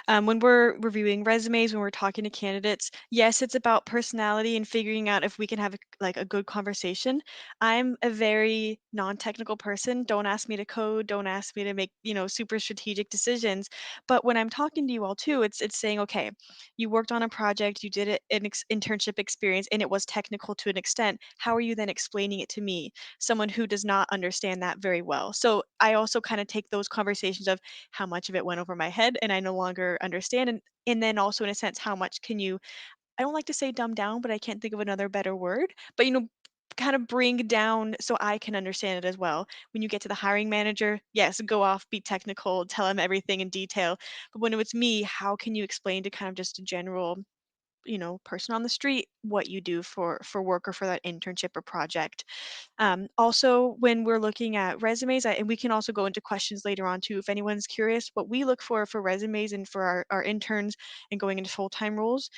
when we're reviewing resumes, when we're talking to candidates, yes, it's about personality and figuring out if we can have like a good conversation. I'm a very non-technical person. Don't ask me to code. Don't ask me to make, super strategic decisions. But when I'm talking to you all too, it's saying, okay, you worked on a project, you did an internship experience, and it was technical to an extent. How are you then explaining it to me? Someone who does not understand that very well. So I also kind of take those conversations of how much of it went over my head and I no longer understand. And then also in a sense, how much can you, I don't like to say dumb down, but I can't think of another better word, but kind of bring down so I can understand it as well. When you get to the hiring manager, yes, go off, be technical, tell them everything in detail. But when it's me, how can you explain to kind of just a general person on the street what you do for work or for that internship or project. Also, when we're looking at resumes, and we can also go into questions later on too, if anyone's curious, what we look for resumes and for our interns and going into full-time roles,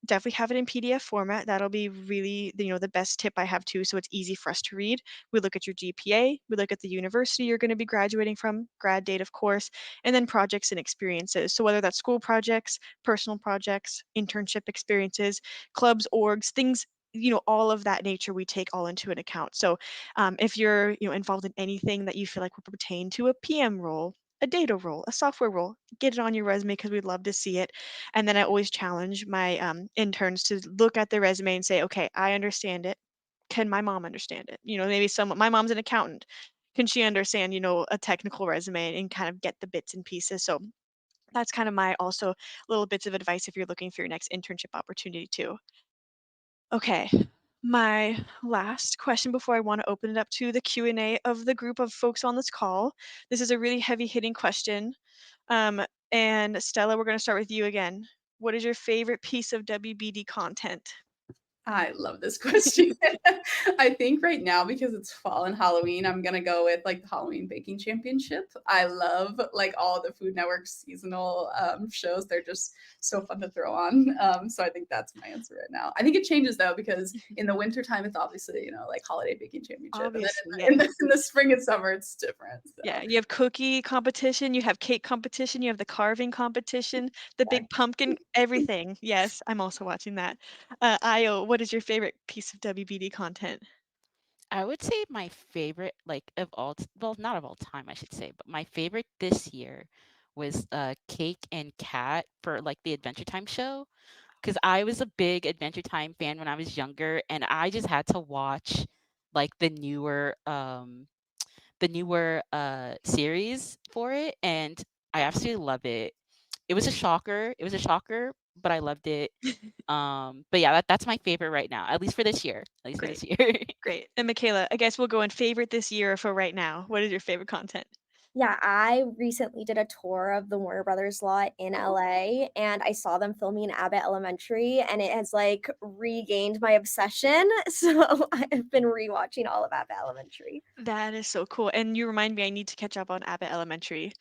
definitely have it in PDF format. That'll be really, the best tip I have too, so it's easy for us to read. We look at your GPA, we look at the university you're going to be graduating from, grad date, of course, and then projects and experiences. So whether that's school projects, personal projects, internship experiences, clubs, orgs, things, all of that nature we take all into an account. So if you're involved in anything that you feel like would pertain to a PM role, a data role, a software role, get it on your resume because we'd love to see it. And then I always challenge my interns to look at their resume and say, okay, I understand it. Can my mom understand it? Maybe my mom's an accountant. Can she understand, a technical resume and kind of get the bits and pieces? So that's kind of my also little bits of advice if you're looking for your next internship opportunity too. Okay, my last question before I want to open it up to the Q&A of the group of folks on this call. This is a really heavy hitting question. Um, and Stella, we're going to start with you again. What is your favorite piece of WBD content? I love this question. I think right now, because it's fall and Halloween, I'm gonna go with like the Halloween Baking Championship. I love like all the Food Network seasonal shows. They're just so fun to throw on. So I think that's my answer right now. I think it changes though, because in the wintertime, it's obviously, like Holiday Baking Championship. Obviously, And then in the spring and summer, it's different. So. Yeah, you have cookie competition, you have cake competition, you have the carving competition, the big pumpkin, everything. Yes, I'm also watching that. Io, what is your favorite piece of WBD content? I would say my favorite, like well, not of all time, I should say, but my favorite this year was Cake and Cat for like the Adventure Time show, because I was a big Adventure Time fan when I was younger, and I just had to watch like the newer series for it, and I absolutely love it. It was a shocker. It was a shocker, but I loved it. But yeah, that's my favorite right now, at least for this year. At least for Great, this year. great. And Michaela, I guess we'll go in favorite this year for right now. What is your favorite content? Yeah, I recently did a tour of the Warner Brothers lot in LA, and I saw them filming Abbott Elementary, and it has like regained my obsession. So I've been rewatching all of Abbott Elementary. That is so cool. And you remind me I need to catch up on Abbott Elementary.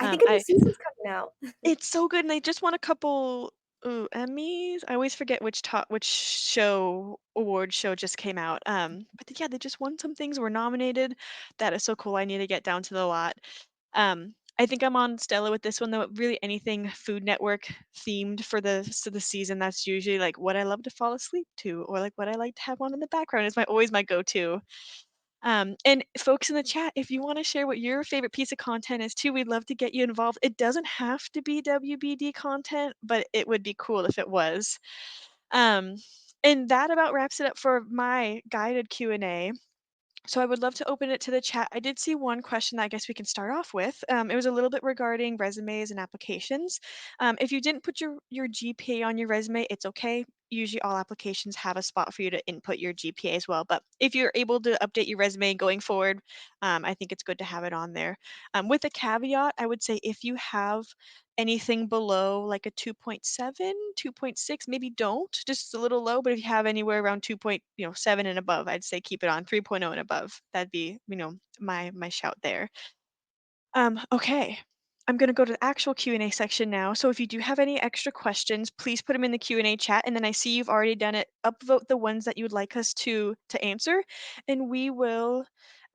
I think a new I season's coming out. It's so good, and they just won a couple, Emmys. I always forget which show award show just came out. But yeah, they just won some things, were nominated. That is so cool. I need to get down to the lot. I think I'm on Stella with this one though. Really anything Food Network themed for the season. That's usually like what I love to fall asleep to, or like what I like to have on in the background is always my go-to. And folks in the chat, if you want to share what your favorite piece of content is too, we'd love to get you involved. It doesn't have to be WBD content, but it would be cool if it was. Um, and that about wraps it up for my guided Q&A. So I would love to open it to the chat. I did see one question that I guess we can start off with. It was a little bit regarding resumes and applications. If you didn't put your GPA on your resume, it's okay. Usually all applications have a spot for you to input your GPA as well. But if you're able to update your resume going forward, I think it's good to have it on there. With a caveat, I would say if you have anything below like a 2.7, 2.6, maybe don't, just a little low, but if you have anywhere around 2.7 and above, I'd say keep it on 3.0 and above. That'd be, my shout there. Okay. I'm going to go to the actual Q&A section now. So if you do have any extra questions, please put them in the Q&A chat. And then I see you've already done it. Upvote the ones that you would like us to answer, and we will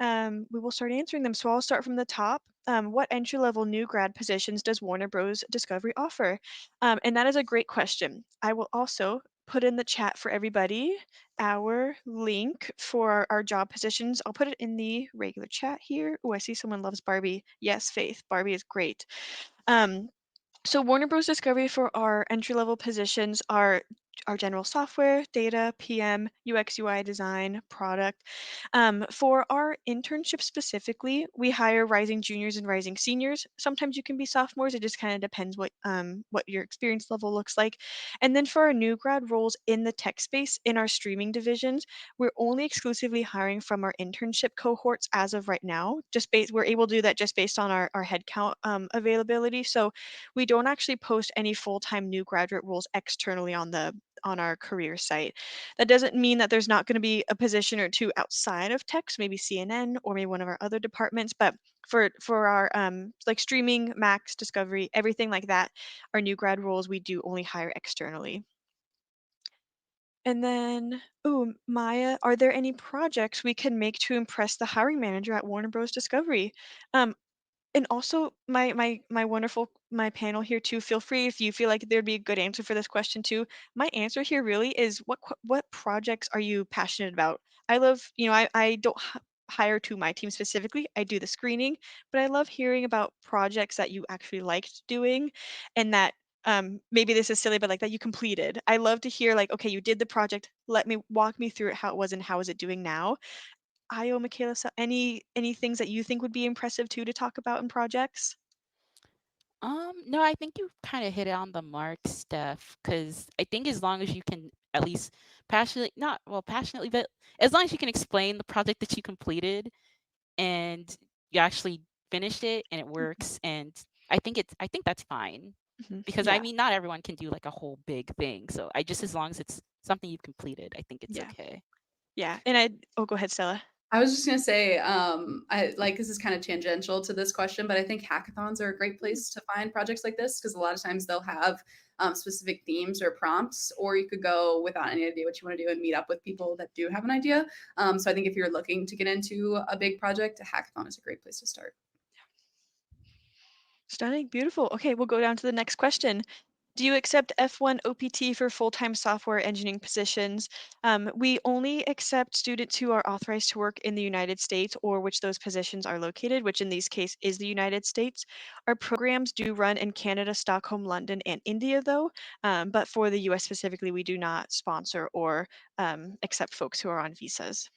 start answering them. So I'll start from the top. What entry-level new grad positions does Warner Bros. Discovery offer? And that is a great question. I will also put in the chat for everybody our link for our job positions. I'll put it in the regular chat here. Oh, I see someone loves Barbie. Yes, Faith, Barbie is great. So Warner Bros. Discovery for our entry-level positions are our general software, data, PM, UX, UI design, product. For our internship specifically, we hire rising juniors and rising seniors. Sometimes you can be sophomores. It just kind of depends what your experience level looks like. And then for our new grad roles in the tech space in our streaming divisions, we're only exclusively hiring from our internship cohorts as of right now. We're able to do that just based on our headcount availability. So we don't actually post any full-time new graduate roles externally on our career site. That doesn't mean that there's not going to be a position or two outside of tech, so maybe CNN or maybe one of our other departments, but for our like streaming, Max, Discovery, everything like that, our new grad roles we do only hire externally. And then, ooh, Maya, are there any projects we can make to impress the hiring manager at Warner Bros. Discovery? Um, and also my wonderful my panel here too, feel free if you feel like there'd be a good answer for this question too. My answer here really is what projects are you passionate about? I love, I don't hire to my team specifically. I do the screening, but I love hearing about projects that you actually liked doing and that maybe this is silly, but like that you completed. I love to hear like, okay, you did the project. Walk me through it, how it was and how is it doing now. Io, Michaela, so any things that you think would be impressive too to talk about in projects? No, I think you kind of hit it on the mark, Steph, because I think as long as you can at least passionately, but as long as you can explain the project that you completed and you actually finished it and it works, and I think that's fine. Because I Yeah, mean, not everyone can do like a whole big thing. So as long as it's something you've completed, I think it's yeah, okay. yeah. Oh, go ahead, Stella. I was just gonna say, I like this is kind of tangential to this question, but I think hackathons are a great place to find projects like this because a lot of times they'll have specific themes or prompts, or you could go without any idea what you want to do and meet up with people that do have an idea. So I think if you're looking to get into a big project, a hackathon is a great place to start. Stunning, beautiful. Okay, we'll go down to the next question. Do you accept F1 OPT for full-time software engineering positions? We only accept students who are authorized to work in the United States or which those positions are located, which in this case is the United States. Our programs do run in Canada, Stockholm, London, and India, though. But for the US specifically, we do not sponsor or accept folks who are on visas.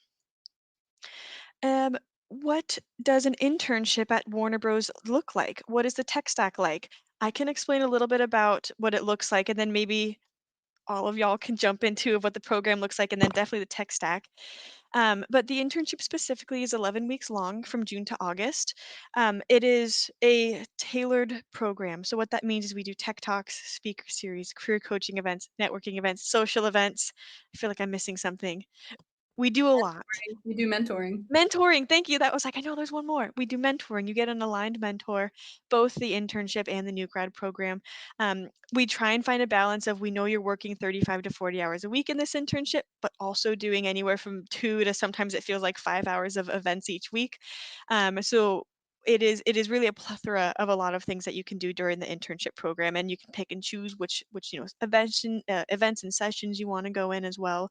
Um, what does an internship at Warner Bros. Look like? What is the tech stack like? I can explain a little bit about what it looks like, and then maybe all of y'all can jump into what the program looks like, and then definitely the tech stack. But the internship specifically is 11 weeks long from June to August. It is a tailored program. So what that means is we do tech talks, speaker series, career coaching events, networking events, social events. I feel like I'm missing something. We do a lot. You do mentoring. Mentoring, thank you. That was like, I know there's one more. We do mentoring. You get an aligned mentor, both the internship and the new grad program. We try and find a balance of we know you're working 35 to 40 hours a week in this internship, but also doing anywhere from 2 to sometimes it feels like 5 hours of events each week. So it is really a plethora of a lot of things that you can do during the internship program, and you can pick and choose which events and sessions you want to go in as well,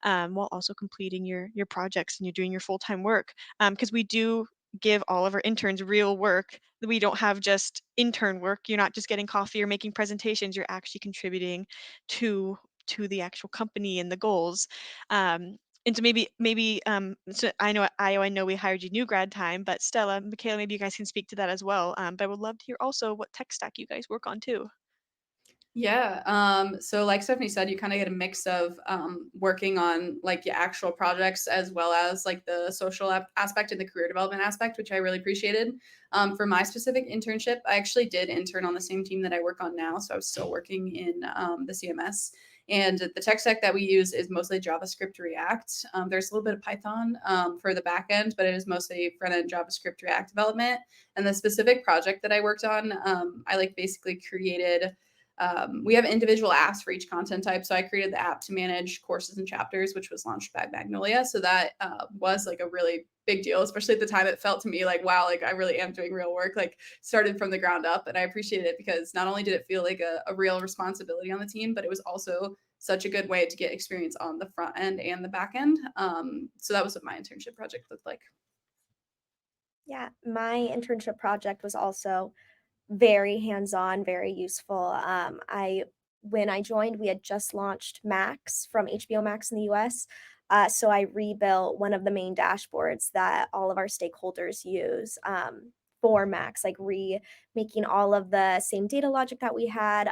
while also completing your projects and you're doing your full-time work. Because we do give all of our interns real work. We don't have just intern work. You're not just getting coffee or making presentations. You're actually contributing to to the actual company and the goals. And so so I know we hired you new grad time, but Stella, Michaela, maybe you guys can speak to that as well. But I would love to hear also what tech stack you guys work on too. Yeah. So like Stephanie said, you kind of get a mix of working on like your actual projects as well as like the social aspect and the career development aspect, which I really appreciated. For my specific internship, I actually did intern on the same team that I work on now. So I was still working in the CMS. And the tech stack that we use is mostly JavaScript React. There's a little bit of Python for the back end, but it is mostly front end JavaScript React development. And the specific project that I worked on, I like basically created we have individual apps for each content type. So I created the app to manage courses and chapters, which was launched by Magnolia. So that was like a really big deal, especially at the time. It felt to me like, wow, like I really am doing real work, like started from the ground up. And I appreciated it because not only did it feel like a real responsibility on the team, but it was also such a good way to get experience on the front end and the back end. So that was what my internship project looked like. Yeah, my internship project was also very hands-on, very useful. I when I joined, we had just launched Max from HBO Max in the US. So I rebuilt one of the main dashboards that all of our stakeholders use for Max, like remaking all of the same data logic that we had.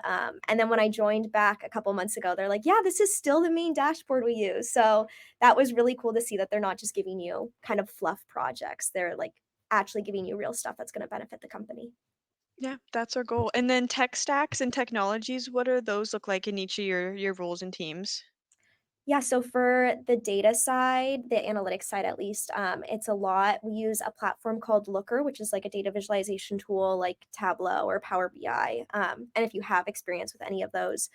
And then when I joined back a couple months ago, they're like, yeah, this is still the main dashboard we use. So that was really cool to see that they're not just giving you kind of fluff projects. They're like actually giving you real stuff that's going to benefit the company. Yeah, that's our goal. And then tech stacks and technologies, what do those look like in each of your roles and teams? Yeah, so for the data side, the analytics side at least, it's a lot. We use a platform called Looker, which is like a data visualization tool like Tableau or Power BI. And if you have experience with any of those,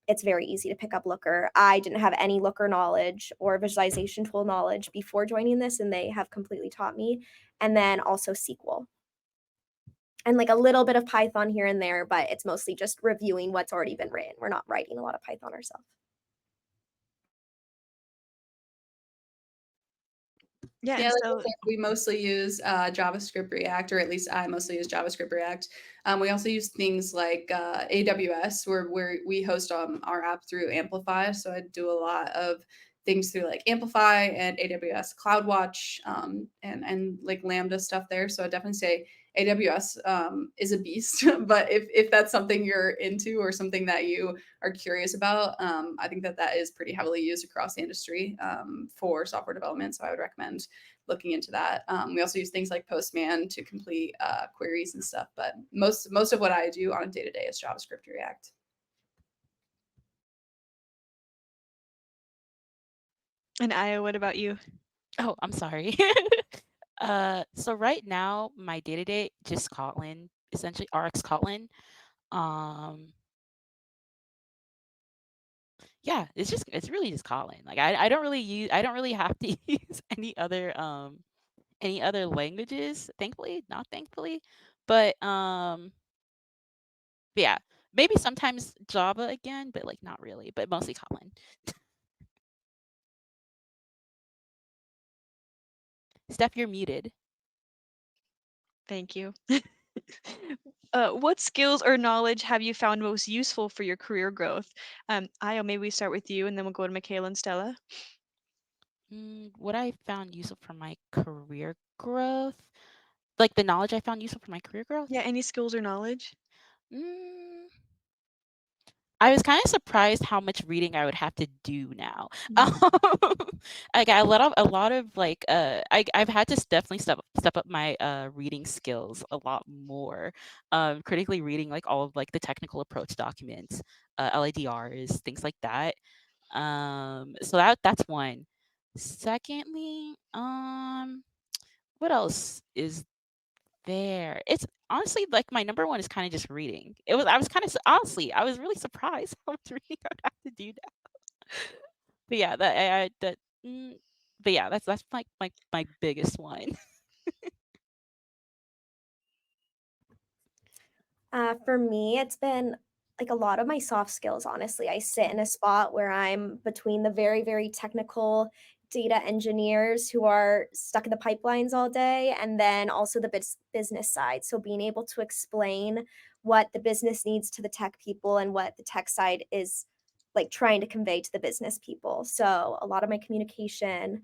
it's very easy to pick up Looker. I didn't have any Looker knowledge or visualization tool knowledge before joining this, and they have completely taught me. And then also SQL. And like a little bit of Python here and there, but it's mostly just reviewing what's already been written. We're not writing a lot of Python ourselves. Yeah, Yeah, and like I so said, we mostly use JavaScript React, or at least I mostly use JavaScript React. We also use things like AWS, where we host our app through Amplify. So I do a lot of things through like Amplify and AWS CloudWatch, and like Lambda stuff there. So I definitely say AWS is a beast. But if that's something you're into or something that you are curious about, I think that is pretty heavily used across the industry for software development. So I would recommend looking into that. We also use things like Postman to complete queries and stuff. But most of what I do on a day-to-day is JavaScript React. and Aya, what about you? Oh, I'm sorry. So right now, my day-to-day just Kotlin, essentially RX Kotlin. Um, yeah, it's really just Kotlin. Like I don't really have to use any other languages, thankfully, not thankfully. But yeah, maybe sometimes Java again, but like not really, but mostly Kotlin. Steph, you're muted. Thank you. What skills or knowledge have you found most useful for your career growth? Io, maybe we start with you and then we'll go to Michaela and Stella. What I found useful for my career growth, like the knowledge I found useful for my career growth. Yeah, any skills or knowledge? Mm, I was kind of surprised how much reading I would have to do now. I got a lot of like I've had to definitely step up my reading skills a lot more. Critically reading like all of like the technical approach documents, LADRs, things like that. So that's one. Secondly, what else is there? It's honestly like my number one is kind of just reading. I was kind of honestly, I was really surprised how much reading I would have to do now. But yeah, but yeah, that's like my biggest one. For me, it's been like a lot of my soft skills, honestly. I sit in a spot where I'm between the very, very technical data engineers who are stuck in the pipelines all day, and then also the business side. So being able to explain what the business needs to the tech people and what the tech side is like trying to convey to the business people. So a lot of my communication,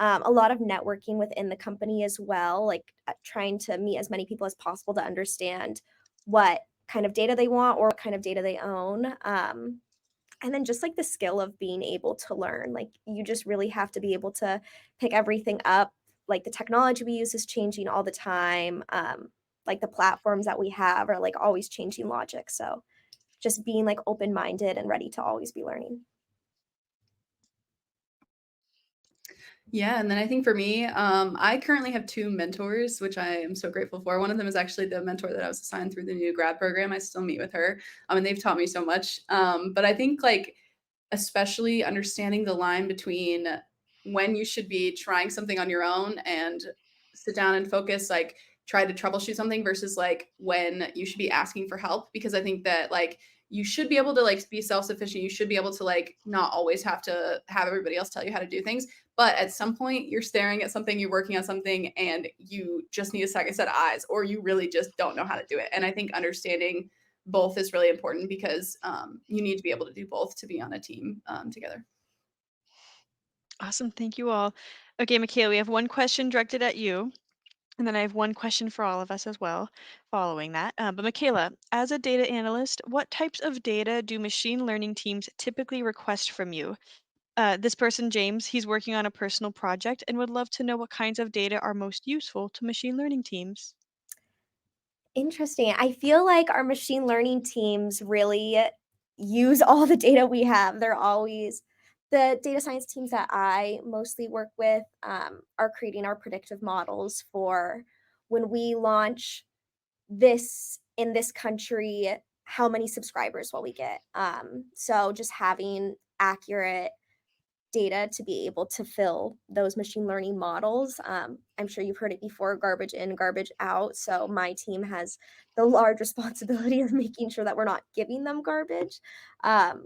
a lot of networking within the company as well, like trying to meet as many people as possible to understand what kind of data they want or what kind of data they own. And then just like the skill of being able to learn, like you just really have to be able to pick everything up. Like the technology we use is changing all the time. Like the platforms that we have are like always changing logic. So just being like open minded and ready to always be learning. Yeah, and then I think for me, I currently have two mentors, which I am so grateful for. One of them is actually the mentor that I was assigned through the new grad program. I still meet with her, and they've taught me so much. But I think like especially understanding the line between when you should be trying something on your own and sit down and focus, like try to troubleshoot something versus like when you should be asking for help. Because I think that like you should be able to like be self-sufficient. You should be able to like not always have to have everybody else tell you how to do things. But at some point you're staring at something, you're working on something, and you just need a second set of eyes, or you really just don't know how to do it. And I think understanding both is really important because you need to be able to do both to be on a team together. Awesome. Thank you all. Okay, Michaela, we have one question directed at you. And then I have one question for all of us as well following that. But Michaela, as a data analyst, what types of data do machine learning teams typically request from you? This person, James, he's working on a personal project and would love to know what kinds of data are most useful to machine learning teams. Interesting. I feel like our machine learning teams really use all the data we have. They're always the data science teams that I mostly work with are creating our predictive models for when we launch this in this country, how many subscribers will we get? So just having accurate data to be able to fill those machine learning models. I'm sure you've heard it before, garbage in, garbage out. So my team has the large responsibility of making sure that we're not giving them garbage. But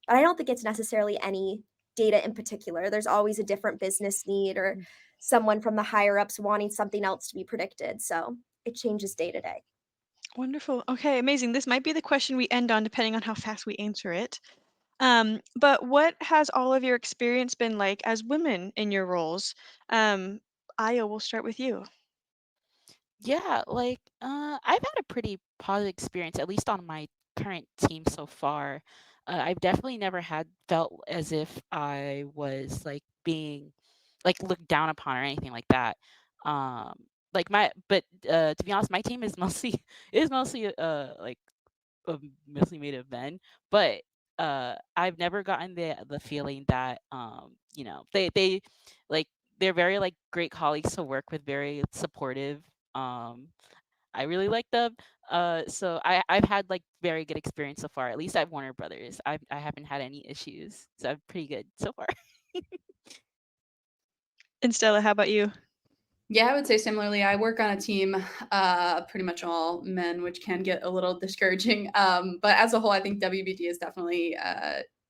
I don't think it's necessarily any data in particular. There's always a different business need or someone from the higher ups wanting something else to be predicted. So it changes day to day. Wonderful. Okay, amazing. This might be the question we end on, depending on how fast we answer it. But what has all of your experience been like as women in your roles? Io, we'll start with you. Yeah, I've had a pretty positive experience, at least on my current team so far. I've definitely never had felt as if I was like being like looked down upon or anything like that. Um, to be honest, my team is mostly is mostly mostly made of men, but I've never gotten the feeling that they like they're very like great colleagues to work with, very supportive. Um, I really like them. I've had like very good experience so far. At least at Warner Brothers, I haven't had any issues, so I'm pretty good so far. And Stella, how about you? Yeah, I would say similarly. I work on a team, pretty much all men, which can get a little discouraging. But as a whole, I think WBD is definitely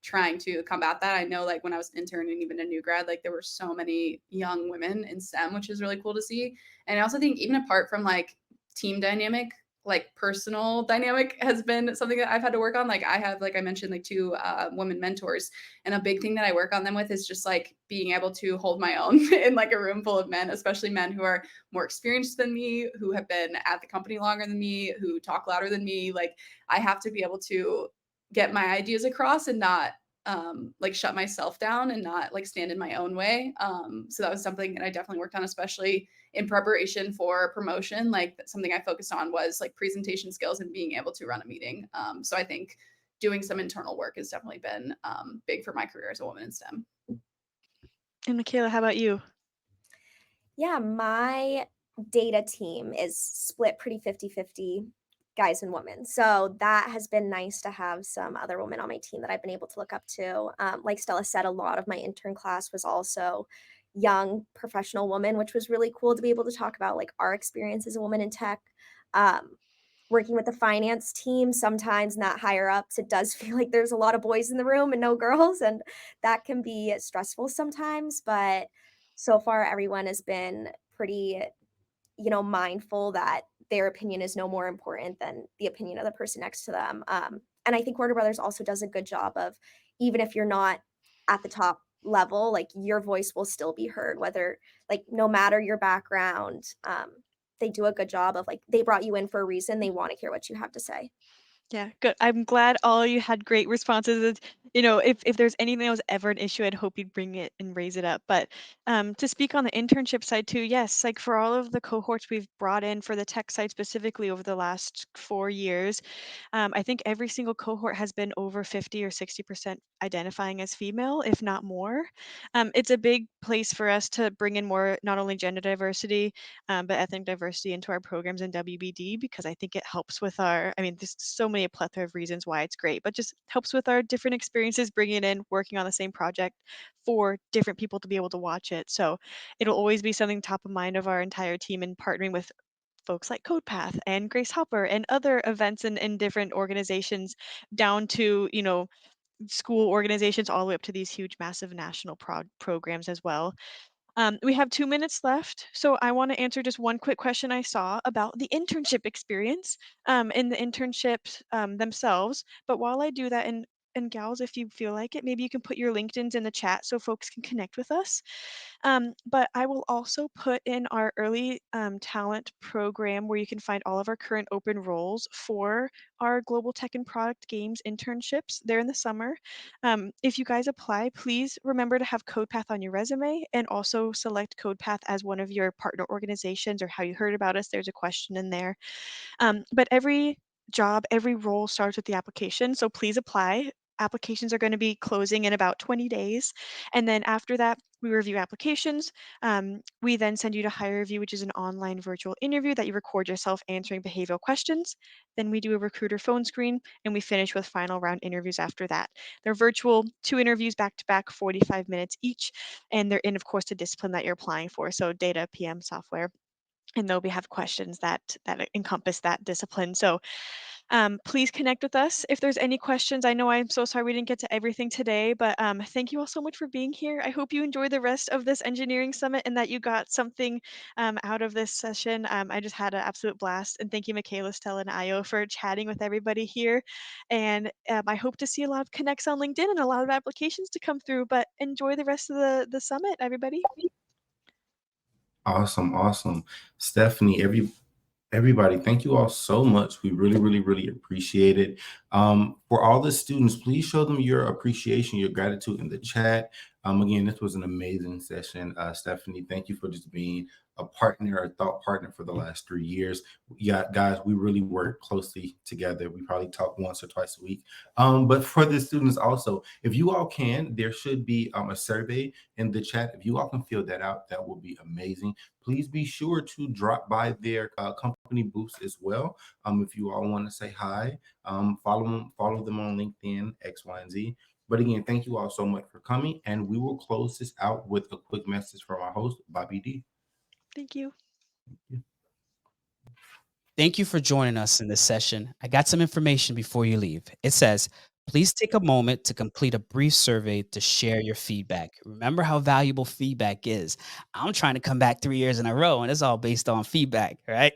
trying to combat that. I know, like when I was an intern and even a new grad, like there were so many young women in STEM, which is really cool to see. And I also think even apart from like team dynamic, like personal dynamic has been something that I've had to work on. Like I have, like I mentioned, like two women mentors, and a big thing that I work on them with is just like being able to hold my own in like a room full of men, especially men who are more experienced than me, who have been at the company longer than me, who talk louder than me. Like I have to be able to get my ideas across and not like shut myself down and not like stand in my own way. So that was something that I definitely worked on, especially in preparation for promotion. Like something I focused on was like presentation skills and being able to run a meeting. So I think doing some internal work has definitely been big for my career as a woman in STEM. And Michaela, how about you? Yeah, my data team is split pretty 50-50 guys and women. So that has been nice to have some other women on my team that I've been able to look up to. Like Stella said, a lot of my intern class was also young professional women, which was really cool to be able to talk about like our experience as a woman in tech. Um, Working with the finance team, sometimes not higher ups, it does feel like there's a lot of boys in the room and no girls, and that can be stressful sometimes. But so far, everyone has been pretty, mindful that their opinion is no more important than the opinion of the person next to them. And I think Warner Brothers also does a good job of, even if you're not at the top level, like your voice will still be heard, whether like no matter your background. They do a good job of like they brought you in for a reason. They want to hear what you have to say. Yeah, good. I'm glad all you had great responses. If there's anything that was ever an issue, I'd hope you'd bring it and raise it up. But to speak on the internship side too, yes, like for all of the cohorts we've brought in for the tech side specifically over the last 4 years, I think every single cohort has been over 50 or 60% identifying as female, if not more. It's a big place for us to bring in more, not only gender diversity, but ethnic diversity into our programs in WBD, because I think it helps with there's so many a plethora of reasons why it's great, but just helps with our different experiences, bringing it in, working on the same project for different people to be able to watch it. So it'll always be something top of mind of our entire team, and partnering with folks like CodePath and Grace Hopper and other events and different organizations, down to, school organizations, all the way up to these huge, massive national programs as well. We have 2 minutes left, so I want to answer just one quick question I saw about the internship experience and the internships themselves. But while I do that, and gals, if you feel like it, maybe you can put your LinkedIn's in the chat so folks can connect with us. But I will also put in our early talent program where you can find all of our current open roles for our global tech and product games internships there in the summer. If you guys apply, please remember to have CodePath on your resume and also select CodePath as one of your partner organizations or how you heard about us. There's a question in there. But every job, every role starts with the application. So please apply. Applications are going to be closing in about 20 days. And then after that, we review applications. We then send you to Hire Review, which is an online virtual interview that you record yourself answering behavioral questions. Then we do a recruiter phone screen, and we finish with final round interviews after that. They're virtual, 2 interviews back to back, 45 minutes each. And they're in, of course, the discipline that you're applying for. So data, PM, software, and we have questions that encompass that discipline. So please connect with us if there's any questions. I know I'm so sorry we didn't get to everything today, but thank you all so much for being here. I hope you enjoy the rest of this engineering summit and that you got something out of this session. I just had an absolute blast, and thank you, Michaela, Stella, and Io for chatting with everybody here. And I hope to see a lot of connects on LinkedIn and a lot of applications to come through. But enjoy the rest of the summit, everybody. Awesome. Stephanie, everybody, thank you all so much. We really appreciate it. For all the students, please show them your appreciation, your gratitude in the chat. Again, this was an amazing session. Stephanie, thank you for just being a partner, a thought partner for the last 3 years. Yeah, guys, we really work closely together. We probably talk once or twice a week. But for the students also, if you all can, there should be a survey in the chat. If you all can fill that out, that would be amazing. Please be sure to drop by their company booths as well. If you all want to say hi, follow them on LinkedIn, X, Y, and Z. But again, thank you all so much for coming, and we will close this out with a quick message from our host, Bobby D. Thank you. Thank you for joining us in this session. I got some information before you leave. It says, please take a moment to complete a brief survey to share your feedback. Remember how valuable feedback is. I'm trying to come back 3 years in a row, and it's all based on feedback, right?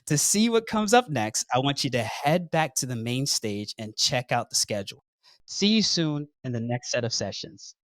To see what comes up next, I want you to head back to the main stage and check out the schedule. See you soon in the next set of sessions.